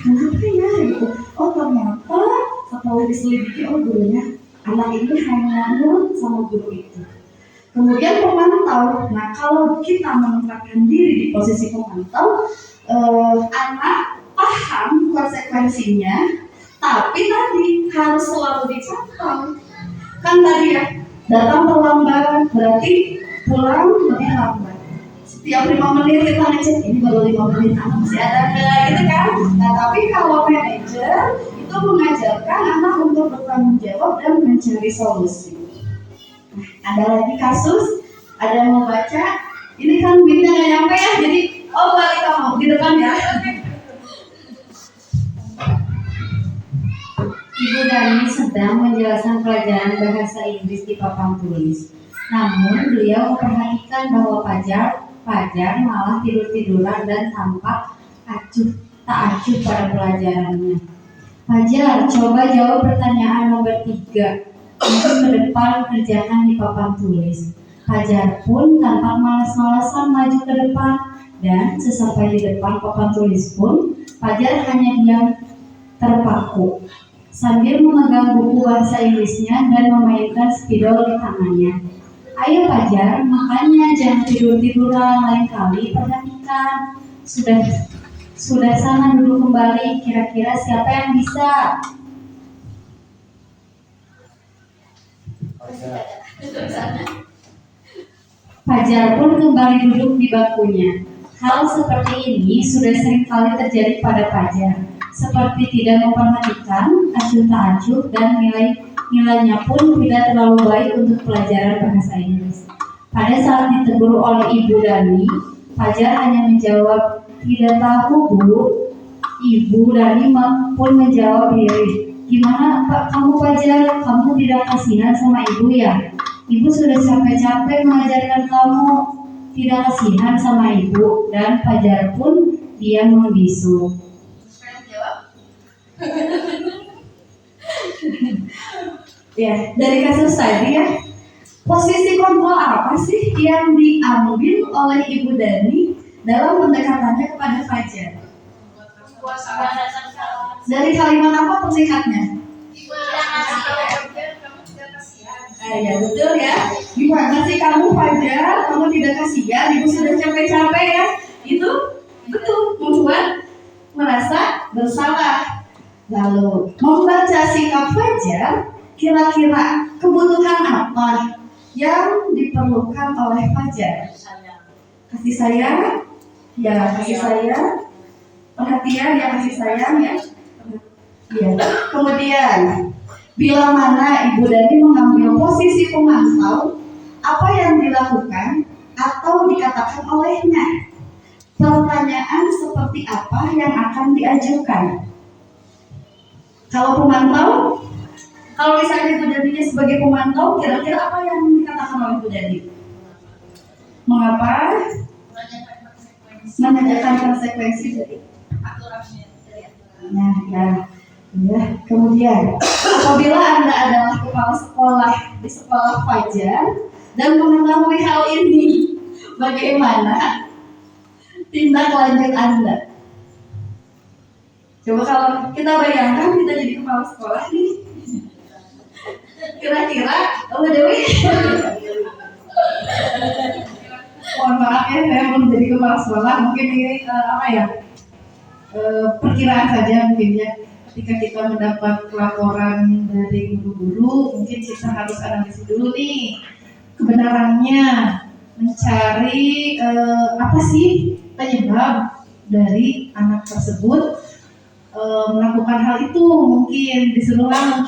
kenapa ya gitu. Oh ternyata setelah diselidiki, oh gurunya anak ini hanya nurut sama guru itu. Kemudian pemantau, nah kalau kita menempatkan diri di posisi pemantau, anak paham konsekuensinya, tapi tadi harus selalu dicatat. Kan tadi ya, datang terlambat berarti pulang lebih lambat. Setiap 5 menit kita ngecek, ini baru 5 menit, anak masih ada nggak gitu kan. Nah tapi kalau manajer itu mengajarkan anak untuk bertanggung jawab dan mencari solusi. Nah, ada lagi kasus, ada yang mau baca, ini kan minta nggak nyampe ya, jadi balik kamu di depan ya. Ibu Dani sedang menjelaskan pelajaran bahasa Inggris di papan tulis. Namun beliau memperhatikan bahwa Fajar malah tidur-tiduran dan tampak tak acuh pada pelajarannya. Fajar, coba jawab pertanyaan nomor 3. Mungkin ke depan kerjakan di papan tulis. Fajar pun tampak malas-malasan maju ke depan Dan sesampai di depan papan tulis pun, Fajar hanya diam terpaku sambil memegang buku bahasa Inggrisnya dan memainkan spidol di tangannya. Ayo Fajar, makanya jangan tidur-tiduran, lain kali perhatikan. Sudah sana duduk kembali, kira-kira siapa yang bisa? Fajar pun kembali duduk di bangkunya. Hal seperti ini sudah sering kali terjadi pada Fajar. Seperti tidak memperhatikan, acuh tak acuh, dan nilainya pun tidak terlalu baik untuk pelajaran bahasa Inggris. Pada saat ditegur oleh Ibu Dani, Fajar hanya menjawab, tidak tahu Bu. Ibu Dani pun menjawab diri, gimana Pak kamu Fajar, kamu tidak kasihan sama Ibu ya? Ibu sudah capek-capek mengajarkan kamu, tidak kasihan sama Ibu. Dan Fajar pun diam membisu. Ya, dari kasus tadi ya, posisi kontrol apa sih yang diambil oleh Ibu Dani dalam pendekatannya kepada Fajar? Dari kalimat apa terlihatnya? Ya betul ya. Gimana sih kamu Fajar? Kamu tidak kasihan? Ibu sudah capek-capek ya. Itu betul membuat merasa bersalah. Lalu membaca sikap Fajar, kira-kira kebutuhan apa yang diperlukan oleh Fajar? Kasih sayang, ya kasih sayang, perhatian, ya kasih sayang ya. Ya. Kemudian bila mana Ibu Dani mengambil posisi pemantau, apa yang dilakukan atau dikatakan olehnya? Pertanyaan seperti apa yang akan diajukan? Kalau pemantau, kalau misalnya Ibu Daninya sebagai pemantau, kira-kira apa yang dikatakan oleh Ibu Dani? Mengapa? Menanyakan konsekuensi dari aturannya. Nah, ya. Kemudian, apabila Anda adalah kepala sekolah di sekolah Fajar dan mengetahui hal ini, bagaimana tindak lanjut Anda? Coba kalau kita bayangkan kita jadi kepala sekolah nih, kira-kira, Dewi, mohon maaf ya, saya belum jadi kepala sekolah, mungkin ini perkiraan saja mungkin ya. Ketika kita mendapat laporan dari guru-guru, mungkin kita harus analisis dulu nih kebenarannya, mencari apa sih penyebab dari anak tersebut melakukan hal itu. Mungkin disuruhlah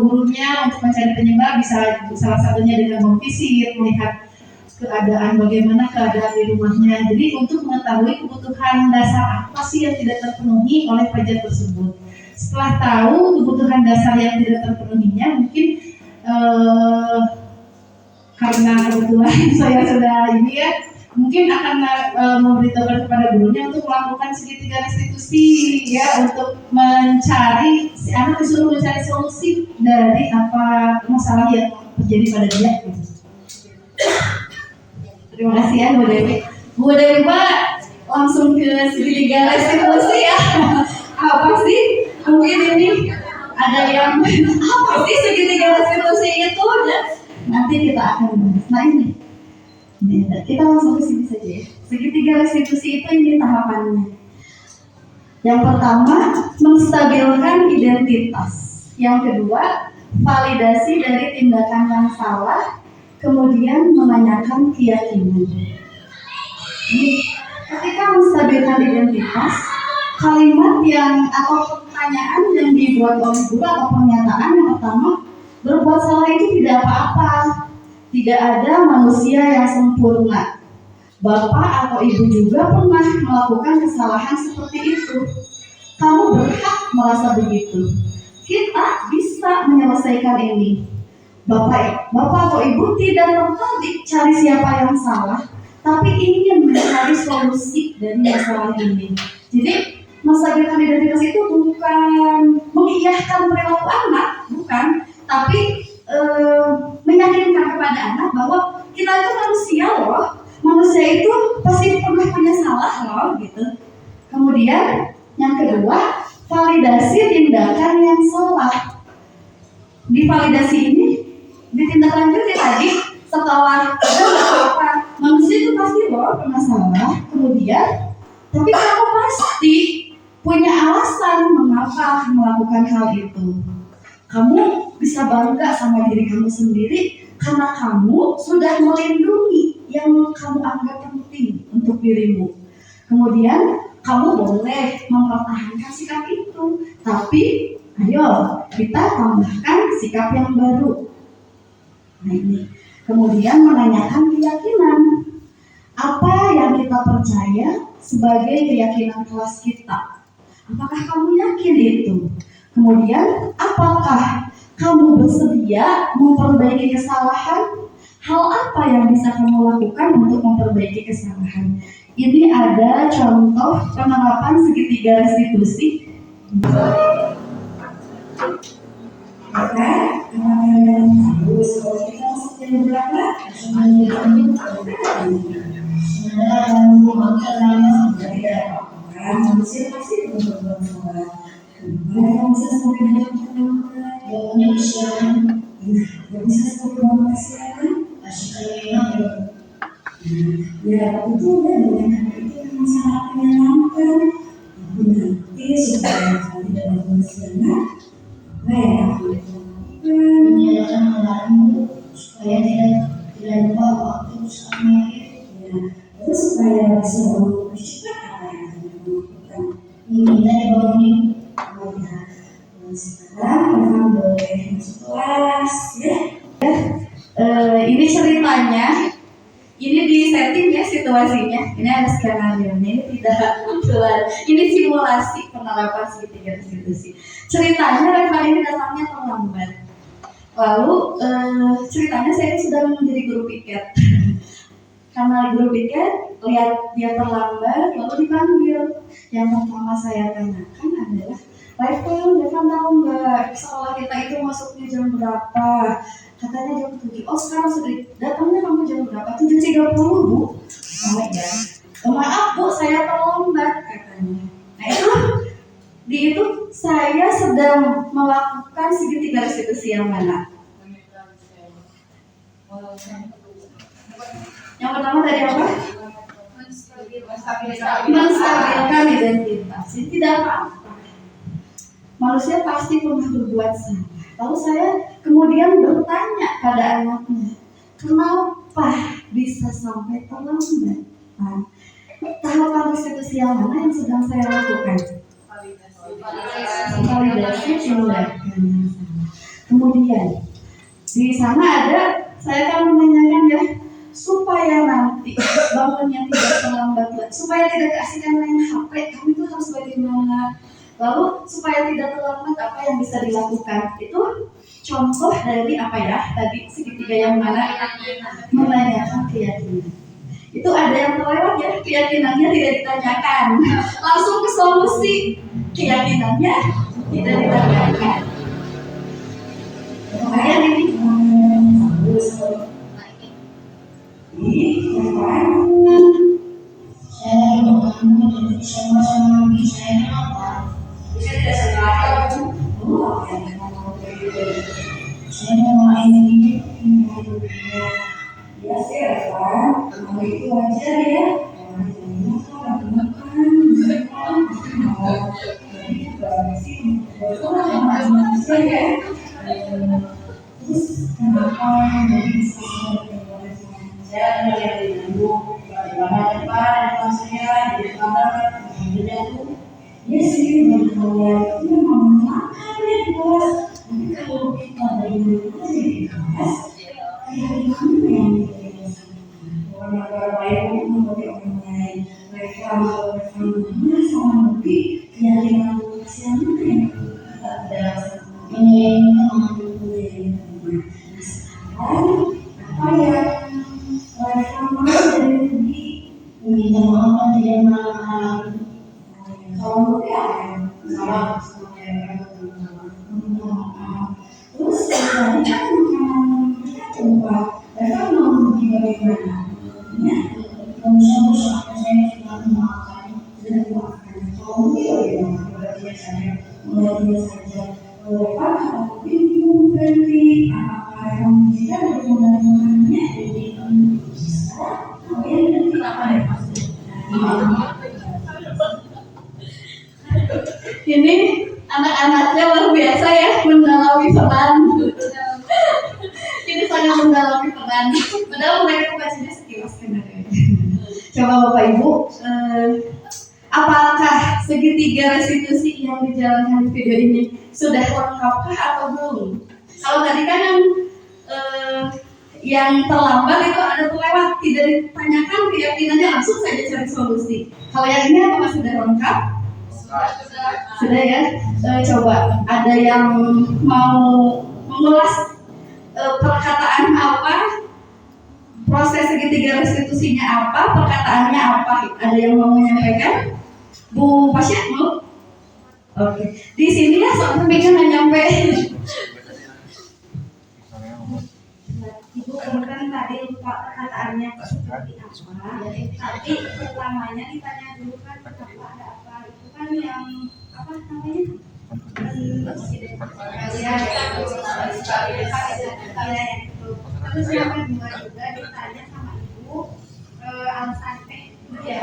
gurunya untuk mencari penyebab, bisa salah satunya dengan memvisit, melihat keadaan bagaimana keadaan di rumahnya. Jadi untuk mengetahui kebutuhan dasar apa sih yang tidak terpenuhi oleh Fajar tersebut. Setelah tahu kebutuhan dasar yang tidak terpenuhinya, mungkin karena kebetulan saya sudah ini ya, mungkin akan memberitahukan kepada gurunya untuk melakukan segitiga restitusi ya, untuk mencari, si anak disuruh mencari solusi dari apa masalah yang terjadi pada dia. Terima kasih ya Bu Dewi. Bu Dewi Pak, langsung ke segitiga restitusi ya. Apa sih? Mungkin ini ada yang apa sih segitiga restitusi itu ya? Nanti kita akan bahas. Nah ini kita langsung ke sini saja ya. Segitiga restitusi itu ini tahapannya. Yang pertama, menstabilkan identitas. Yang kedua, validasi dari tindakan yang salah. Kemudian menanyakan keyakinan. Ini ketika menstabilkan identitas, kalimat yang atau pertanyaan yang dibuat oleh guru atau pernyataan yang pertama, berbuat salah itu tidak apa-apa. Tidak ada manusia yang sempurna. Bapak atau ibu juga pernah melakukan kesalahan seperti itu. Kamu berhak merasa begitu. Kita bisa menyelesaikan ini. Bapak atau ibu tidak tertarik cari siapa yang salah, tapi ingin mencari solusi dari masalah ini. Jadi menstabilkan identitas itu bukan mengiyahkan perilaku anak, bukan, tapi meyakinkan kepada anak bahwa kita itu manusia loh. Manusia itu pasti pernah punya salah. Yang kedua, validasi tindakan yang salah. Di validasi ini ditindaklanjuti tadi setelah apa? Manusia itu pasti pernah salah, kemudian tapi kamu pasti punya alasan mengapa melakukan hal itu. Kamu bisa bangga sama diri kamu sendiri karena kamu sudah melindungi yang kamu anggap penting untuk dirimu. Kemudian kamu boleh mempertahankan sikap itu, tapi ayo kita tambahkan sikap yang baru. Nah ini. Kemudian menanyakan keyakinan. Apa yang kita percaya sebagai keyakinan kelas kita? Apakah kamu yakin itu? Kemudian, apakah kamu bersedia memperbaiki kesalahan? Hal apa yang bisa kamu lakukan untuk memperbaiki kesalahan? Ini ada contoh penerapan segitiga restitusi. Maka, harus kalau kita masuk yang berapa? Manusia pasti berbuat salah. Mereka bisa sampai Indonesia, bisa sampai kasihan, ya itu dengan itu yang sangat menyenangkan, berarti supaya tidak berkasihan. Menyalakan alarm supaya tidak lupa waktu saat maghrib. Terus supaya bisa bangun lebih cepat apa yang akan dilakukan? Minta dibangunin. Sekarang memang boleh masuk kelas ya. Ini ceritanya. Ini di setting ya situasinya. Ini ada skenario. Ini tidak kebetulan. Ini simulasi penerapan segitiga restitusi. Ceritanya Reva ini datangnya terlambat. Lalu ceritanya saya sudah menjadi guru piket. Karena guru piket lihat dia terlambat, lalu dipanggil. Yang pertama saya tanyakan adalah, Reva tahu nggak sekolah kita itu masuknya jam berapa? Katanya jam 7. Oh sekarang sudah datangnya kamu jam berapa? 7.30 Bu. Oh ya. Maaf Bu, saya terlambat katanya. Nah itu saya sedang melakukan segitiga restitusi yang mana? Yang pertama tadi apa? Menstabilkan identitas. Ini tidak apa-apa. Manusia pasti pernah berbuat salah. Lalu saya kemudian bertanya pada anaknya, kenapa bisa sampai terlambat? Nah, tahapan restitusi yang mana yang sedang saya lakukan? Validasi tindakan yang salah. Kemudian di sana ada, saya akan menanyakan ya, supaya nanti bangunnya tidak terlambat lagi, supaya tidak keasikan main HP, kamu itu harus bagaimana? Lalu supaya tidak terlambat apa yang bisa dilakukan? Itu contoh dari apa ya? Tadi segitiga yang mana? Menanyakan keyakinan. Itu ada yang terlewat ya, keyakinannya tidak ditanyakan, langsung ke solusi. Keyakinannya tidak ditanyakan. Kemudian ini saya bertemu sama saya apa? Saya tidak sengaja. Saya mau main ini. Ya sih, Reva. Kalau itu wajar ya. Terus kenapa bisa saya melihat ibu bagaimana depan saya di kamar kerja tuh ya sih berkelihat itu memang makan ya di kelas. Tapi kalau kita dari dulu di kelas kayak gimana yang orang lain mengerti orang lain, mereka sama lebih keyakinan kasihan mana yang kita tidak ini apa ya mereka mau dari lebih minta maaf tidak maaf kalau ya salah minta maaf terus tadi kan mereka coba mereka mau bagaimana ya kalau saya sudah memaafkan kalau ya luar biasa saja. Pak, mungkin ibu berarti apakah kamu bisa berkomentarnya jadi bisa? Kemudian nanti apa ya Ini anak-anaknya luar biasa ya mendalami peran. Ini sangat mendalami peran. Padahal mereka bacanya sekilas sebenarnya. Coba Bapak Ibu, apakah segitiga restitusi yang dijalankan di video ini sudah lengkapkah atau belum? Kalau tadi kan yang terlambat itu ada terlewat, tidak ditanyakan keyakinannya, langsung saja cari solusi. Kalau yang ini apakah sudah lengkap? Sudah ya. Coba ada yang mau mengulas perkataan apa, proses segitiga restitusinya apa, perkataannya apa? Ada yang mau menyampaikan? Bu Pasya mau? Oke. Di sini ya sampai nggak nyampe. Ibu kemudian tadi lupa perkataannya seperti apa. Tapi pertamanya ditanya dulu kan kenapa ada apa? Itu kan yang apa namanya? Terus yang kedua juga ditanya sama ibu alasannya ya.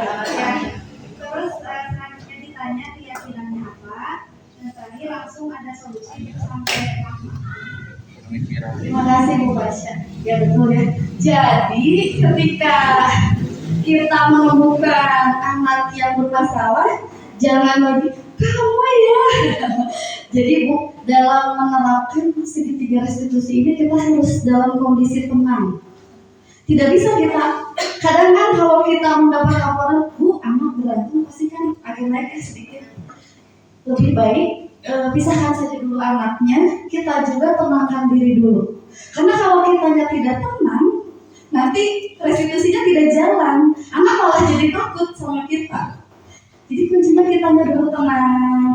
Terus selanjutnya ditanya keyakinannya apa. Dan tadi langsung ada solusi sampai terima kasih Bu Basya. Ya betul ya. Jadi ketika kita menemukan anak yang bermasalah, jangan lagi kamu ya. Jadi Bu, dalam menerapkan segitiga restitusi ini kita harus dalam kondisi tenang. Tidak bisa kita, kadang kan kalau kita mendapat laporan, Bu anak berantem pasti kan agak naik sedikit. Lebih baik pisahkan saja dulu anaknya, kita juga tenangkan diri dulu. Karena kalau kitanya tidak tenang, nanti restitusinya tidak jalan. Anak malah jadi takut sama kita. Jadi kuncinya kitanya dulu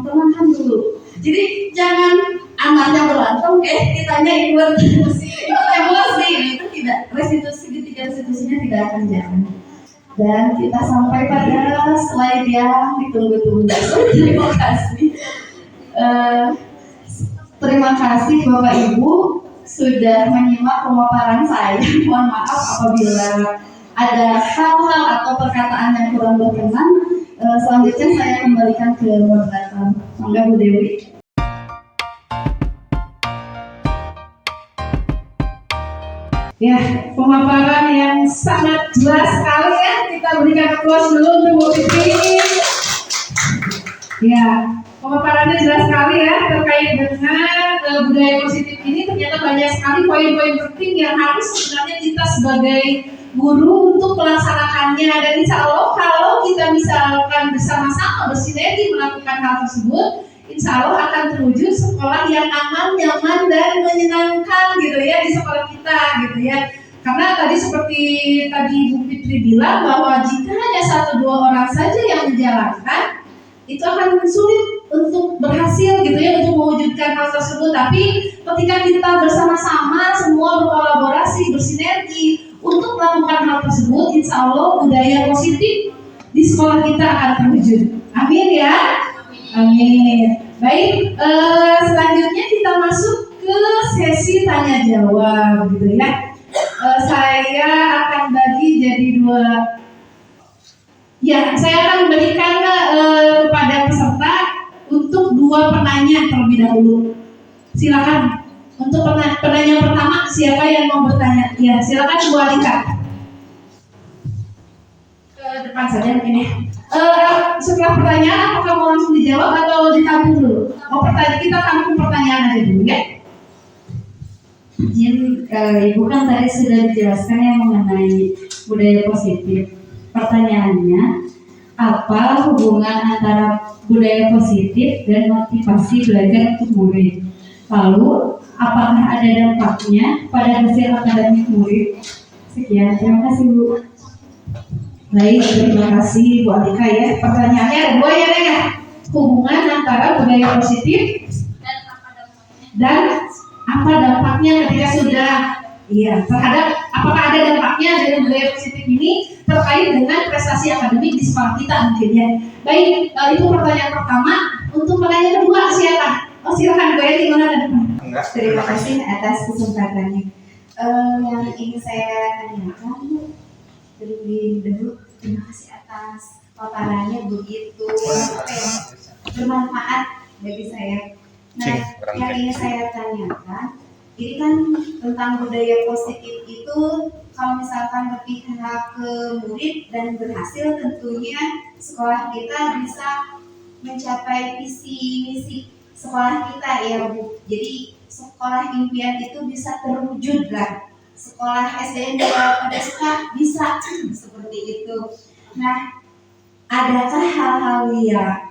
tenangkan dulu. Jadi jangan anaknya berantem, kitanya ikut emosi, itu tidak, segitiga restitusinya tidak akan jalan. Dan kita sampai pada slide yang ditunggu-tunggu. Terima kasih. Terima kasih Bapak Ibu sudah menyimak pemaparan saya. Mohon maaf apabila ada hal-hal atau perkataan yang kurang berkenan. Selanjutnya saya kembalikan ke moderator. Mangga Bu Dewi. Ya, pemaparan yang sangat jelas sekali ya. Kita berikan applause dulu untuk Bu Fitri. Ya, pemaparannya jelas sekali ya terkait dengan budaya positif ini. Ternyata banyak sekali poin-poin penting yang harus sebenarnya kita sebagai guru untuk melaksanakannya. Dan insya Allah kalau kita misalkan bersama-sama bersinergi melakukan hal tersebut, insya Allah akan terwujud sekolah yang aman, nyaman, dan menyenangkan gitu ya di sekolah kita gitu ya. Karena tadi seperti tadi Bu Fitri bilang bahwa jika hanya 1-2 orang saja yang menjalankan, itu akan sulit untuk berhasil gitu ya untuk mewujudkan hal tersebut. Tapi ketika kita bersama-sama semua berkolaborasi, bersinergi untuk melakukan hal tersebut, insya Allah budaya positif di sekolah kita akan terwujud. Amin ya. Amin. Baik, selanjutnya kita masuk ke sesi tanya jawab gitu ya. Saya akan bagi jadi 2. Ya, saya akan berikan kepada peserta untuk 2 penanya terlebih dahulu. Silakan. Untuk penanya pertama, siapa yang mau bertanya? Ya, silakan Bu Alika. Ke depan saja ini. Setelah pertanyaan, apakah mau langsung dijawab atau ditampung dulu? Kita tampung pertanyaan aja dulu ya. Izin, Ibu kan tadi sudah dijelaskan yang mengenai budaya positif. Pertanyaannya, apa hubungan antara budaya positif dan motivasi belajar untuk murid? Lalu, apakah ada dampaknya pada hasil akademik murid? Sekian, terima kasih Bu. Baik, terima kasih Bu Alika ya. Pertanyaannya ada 2 ya. Hubungan antara budaya positif dan apa dampaknya ketika sudah terhadap Apakah ada dampaknya dari budaya positif ini terkait dengan prestasi akademik di sekolah kita mungkin ya? Baik, itu pertanyaan pertama. Untuk pertanyaan kedua siapa? Oh silakan Bu Eti, gimana depan? Terima kasih atas kesempatannya. Yang ingin saya tanyakan terlebih dahulu, terima kasih atas paparannya begitu bermanfaat bagi saya. Nah, yang ingin saya tanyakan, ini kan tentang budaya positif itu, kalau misalkan berpihak ke murid dan berhasil, tentunya sekolah kita bisa mencapai visi misi sekolah kita ya Bu. Jadi sekolah impian itu bisa terwujud lah. Sekolah SDN pada suka bisa seperti itu. Nah, adakah hal-hal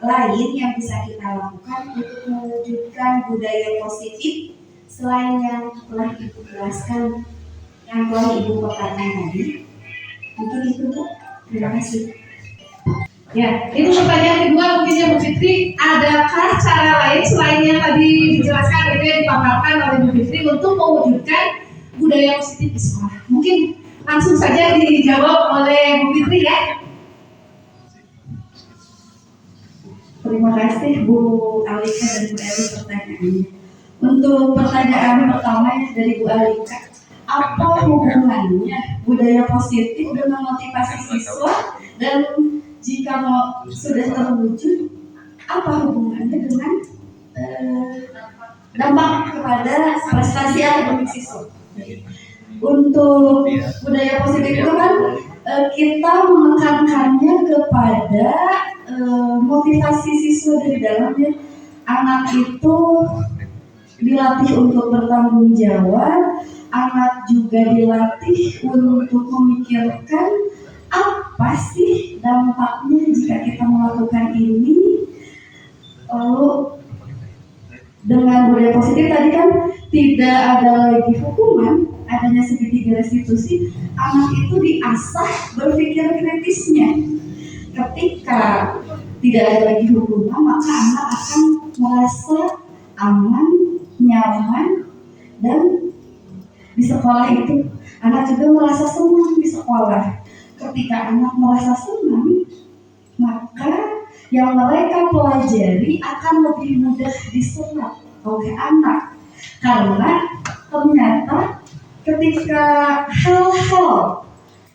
lain yang bisa kita lakukan untuk mewujudkan budaya positif selain yang telah Ibu jelaskan, yang telah Ibu katakan tadi? Mungkin itu Bu. Terima kasih. Ya, itu pertanyaan kedua mungkin ya Bu Fitri. Adakah cara lain selain yang tadi dijelaskan itu yang dipaparkan oleh Bu Fitri untuk mewujudkan budaya positif di sekolah? Mungkin langsung saja dijawab oleh Bu Fitri ya. Terima kasih Bu Alika dan Bu Eli pertanyaannya. Untuk pertanyaan pertama dari Bu Alika, apa hubungannya budaya positif dengan motivasi siswa, dan jika sudah terwujud, apa hubungannya dengan dampak kepada prestasi akademik siswa? Untuk budaya positif itu kan kita menekankannya kepada motivasi siswa dari dalamnya. Anak itu dilatih untuk bertanggung jawab, anak juga dilatih untuk memikirkan apa sih dampaknya jika kita melakukan ini. Lalu dengan budaya positif tadi kan tidak ada lagi hukuman, adanya segitiga restitusi. Anak itu diasah berpikir kritisnya. Ketika tidak ada lagi hukuman, maka anak akan merasa aman, nyaman, dan di sekolah itu anak juga merasa senang di sekolah. Ketika anak merasa senang, maka yang mereka pelajari akan lebih mudah diserap oleh anak. Karena ternyata ketika hal-hal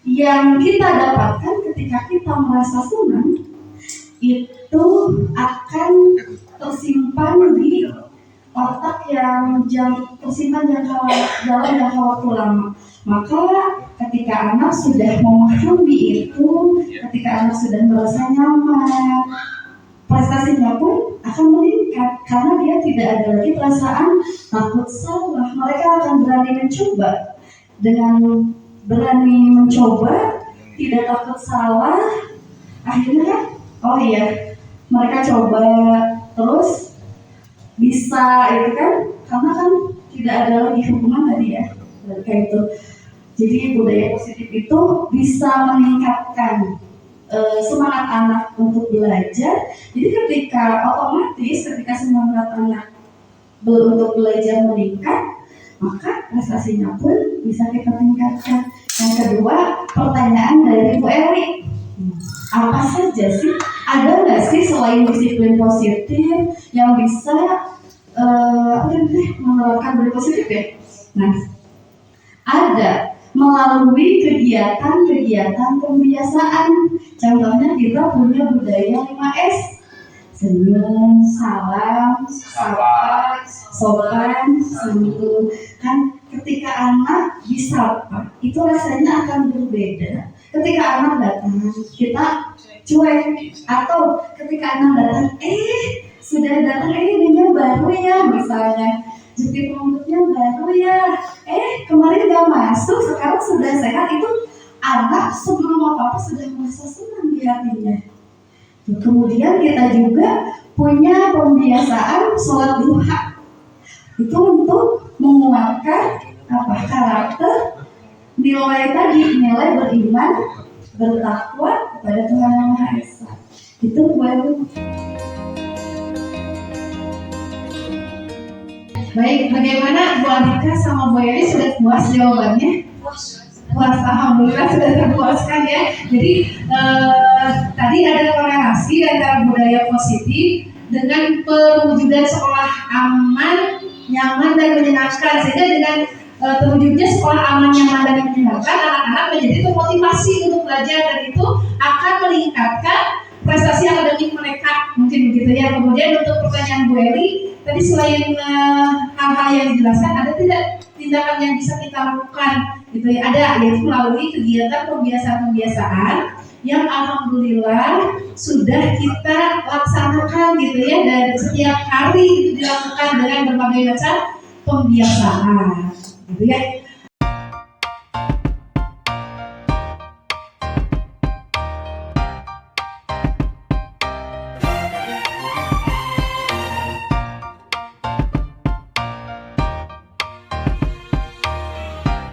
yang kita dapatkan ketika kita merasa senang, itu akan tersimpan di otak yang tersimpan dalam jangka waktu lama. Maka ketika anak sudah memahami itu, ketika anak sudah merasa nyaman, prestasinya pun akan meningkat karena dia tidak ada lagi perasaan takut salah. Mereka akan berani mencoba. Dengan berani mencoba, tidak takut salah, akhirnya oh iya, mereka coba terus bisa itu kan, karena kan tidak ada lagi hukuman tadi ya, kayak itu. Jadi budaya positif itu bisa meningkatkan semangat anak untuk belajar. Jadi ketika otomatis ketika semangat anak untuk belajar meningkat, maka prestasinya pun bisa kita tingkatkan. Yang kedua, pertanyaan dari Bu Eli, apa saja sih, ada nggak sih selain disiplin positif yang bisa menerapkan budaya positif ya? Nah, ada melalui kegiatan-kegiatan pembiasaan. Contohnya kita punya budaya 5S, senyum, salam, sapa, sopan, santun. Kan ketika anak disapa, itu rasanya akan berbeda. Ketika anak datang, kita cuek. Atau ketika anak datang, sudah datang, ini baru ya, misalnya jepit rambutnya baru ya, kemarin gak masuk, sekarang sudah sehat. Itu anak sebelum apa-apa sudah merasa senang di hatinya. Kemudian kita juga punya pembiasaan sholat duha. Itu untuk menguatkan karakter, nilai tadi, nilai beriman, bertakwa kepada Tuhan Yang Maha Esa. Itu baru. Baik, bagaimana Bu Alika sama Bu Eli, sudah puas jawabannya? puasa, alhamdulillah sudah terpuaskan ya. Jadi tadi ada korelasi antara budaya positif dengan perwujudan sekolah aman, nyaman dan menyenangkan. Sehingga dengan terwujudnya sekolah aman, nyaman dan menyenangkan, anak-anak menjadi termotivasi untuk belajar dan itu akan meningkatkan prestasi akademik mereka, mungkin begitu ya. Kemudian untuk pertanyaan Bu Eli, tadi selain hal-hal yang dijelaskan, ada tidak tindakan yang bisa kita lakukan gitu ya? Ada, yaitu melalui kegiatan pembiasaan-pembiasaan yang alhamdulillah sudah kita laksanakan gitu ya, dan setiap hari itu dilakukan dengan berbagai macam pembiasaan gitu ya.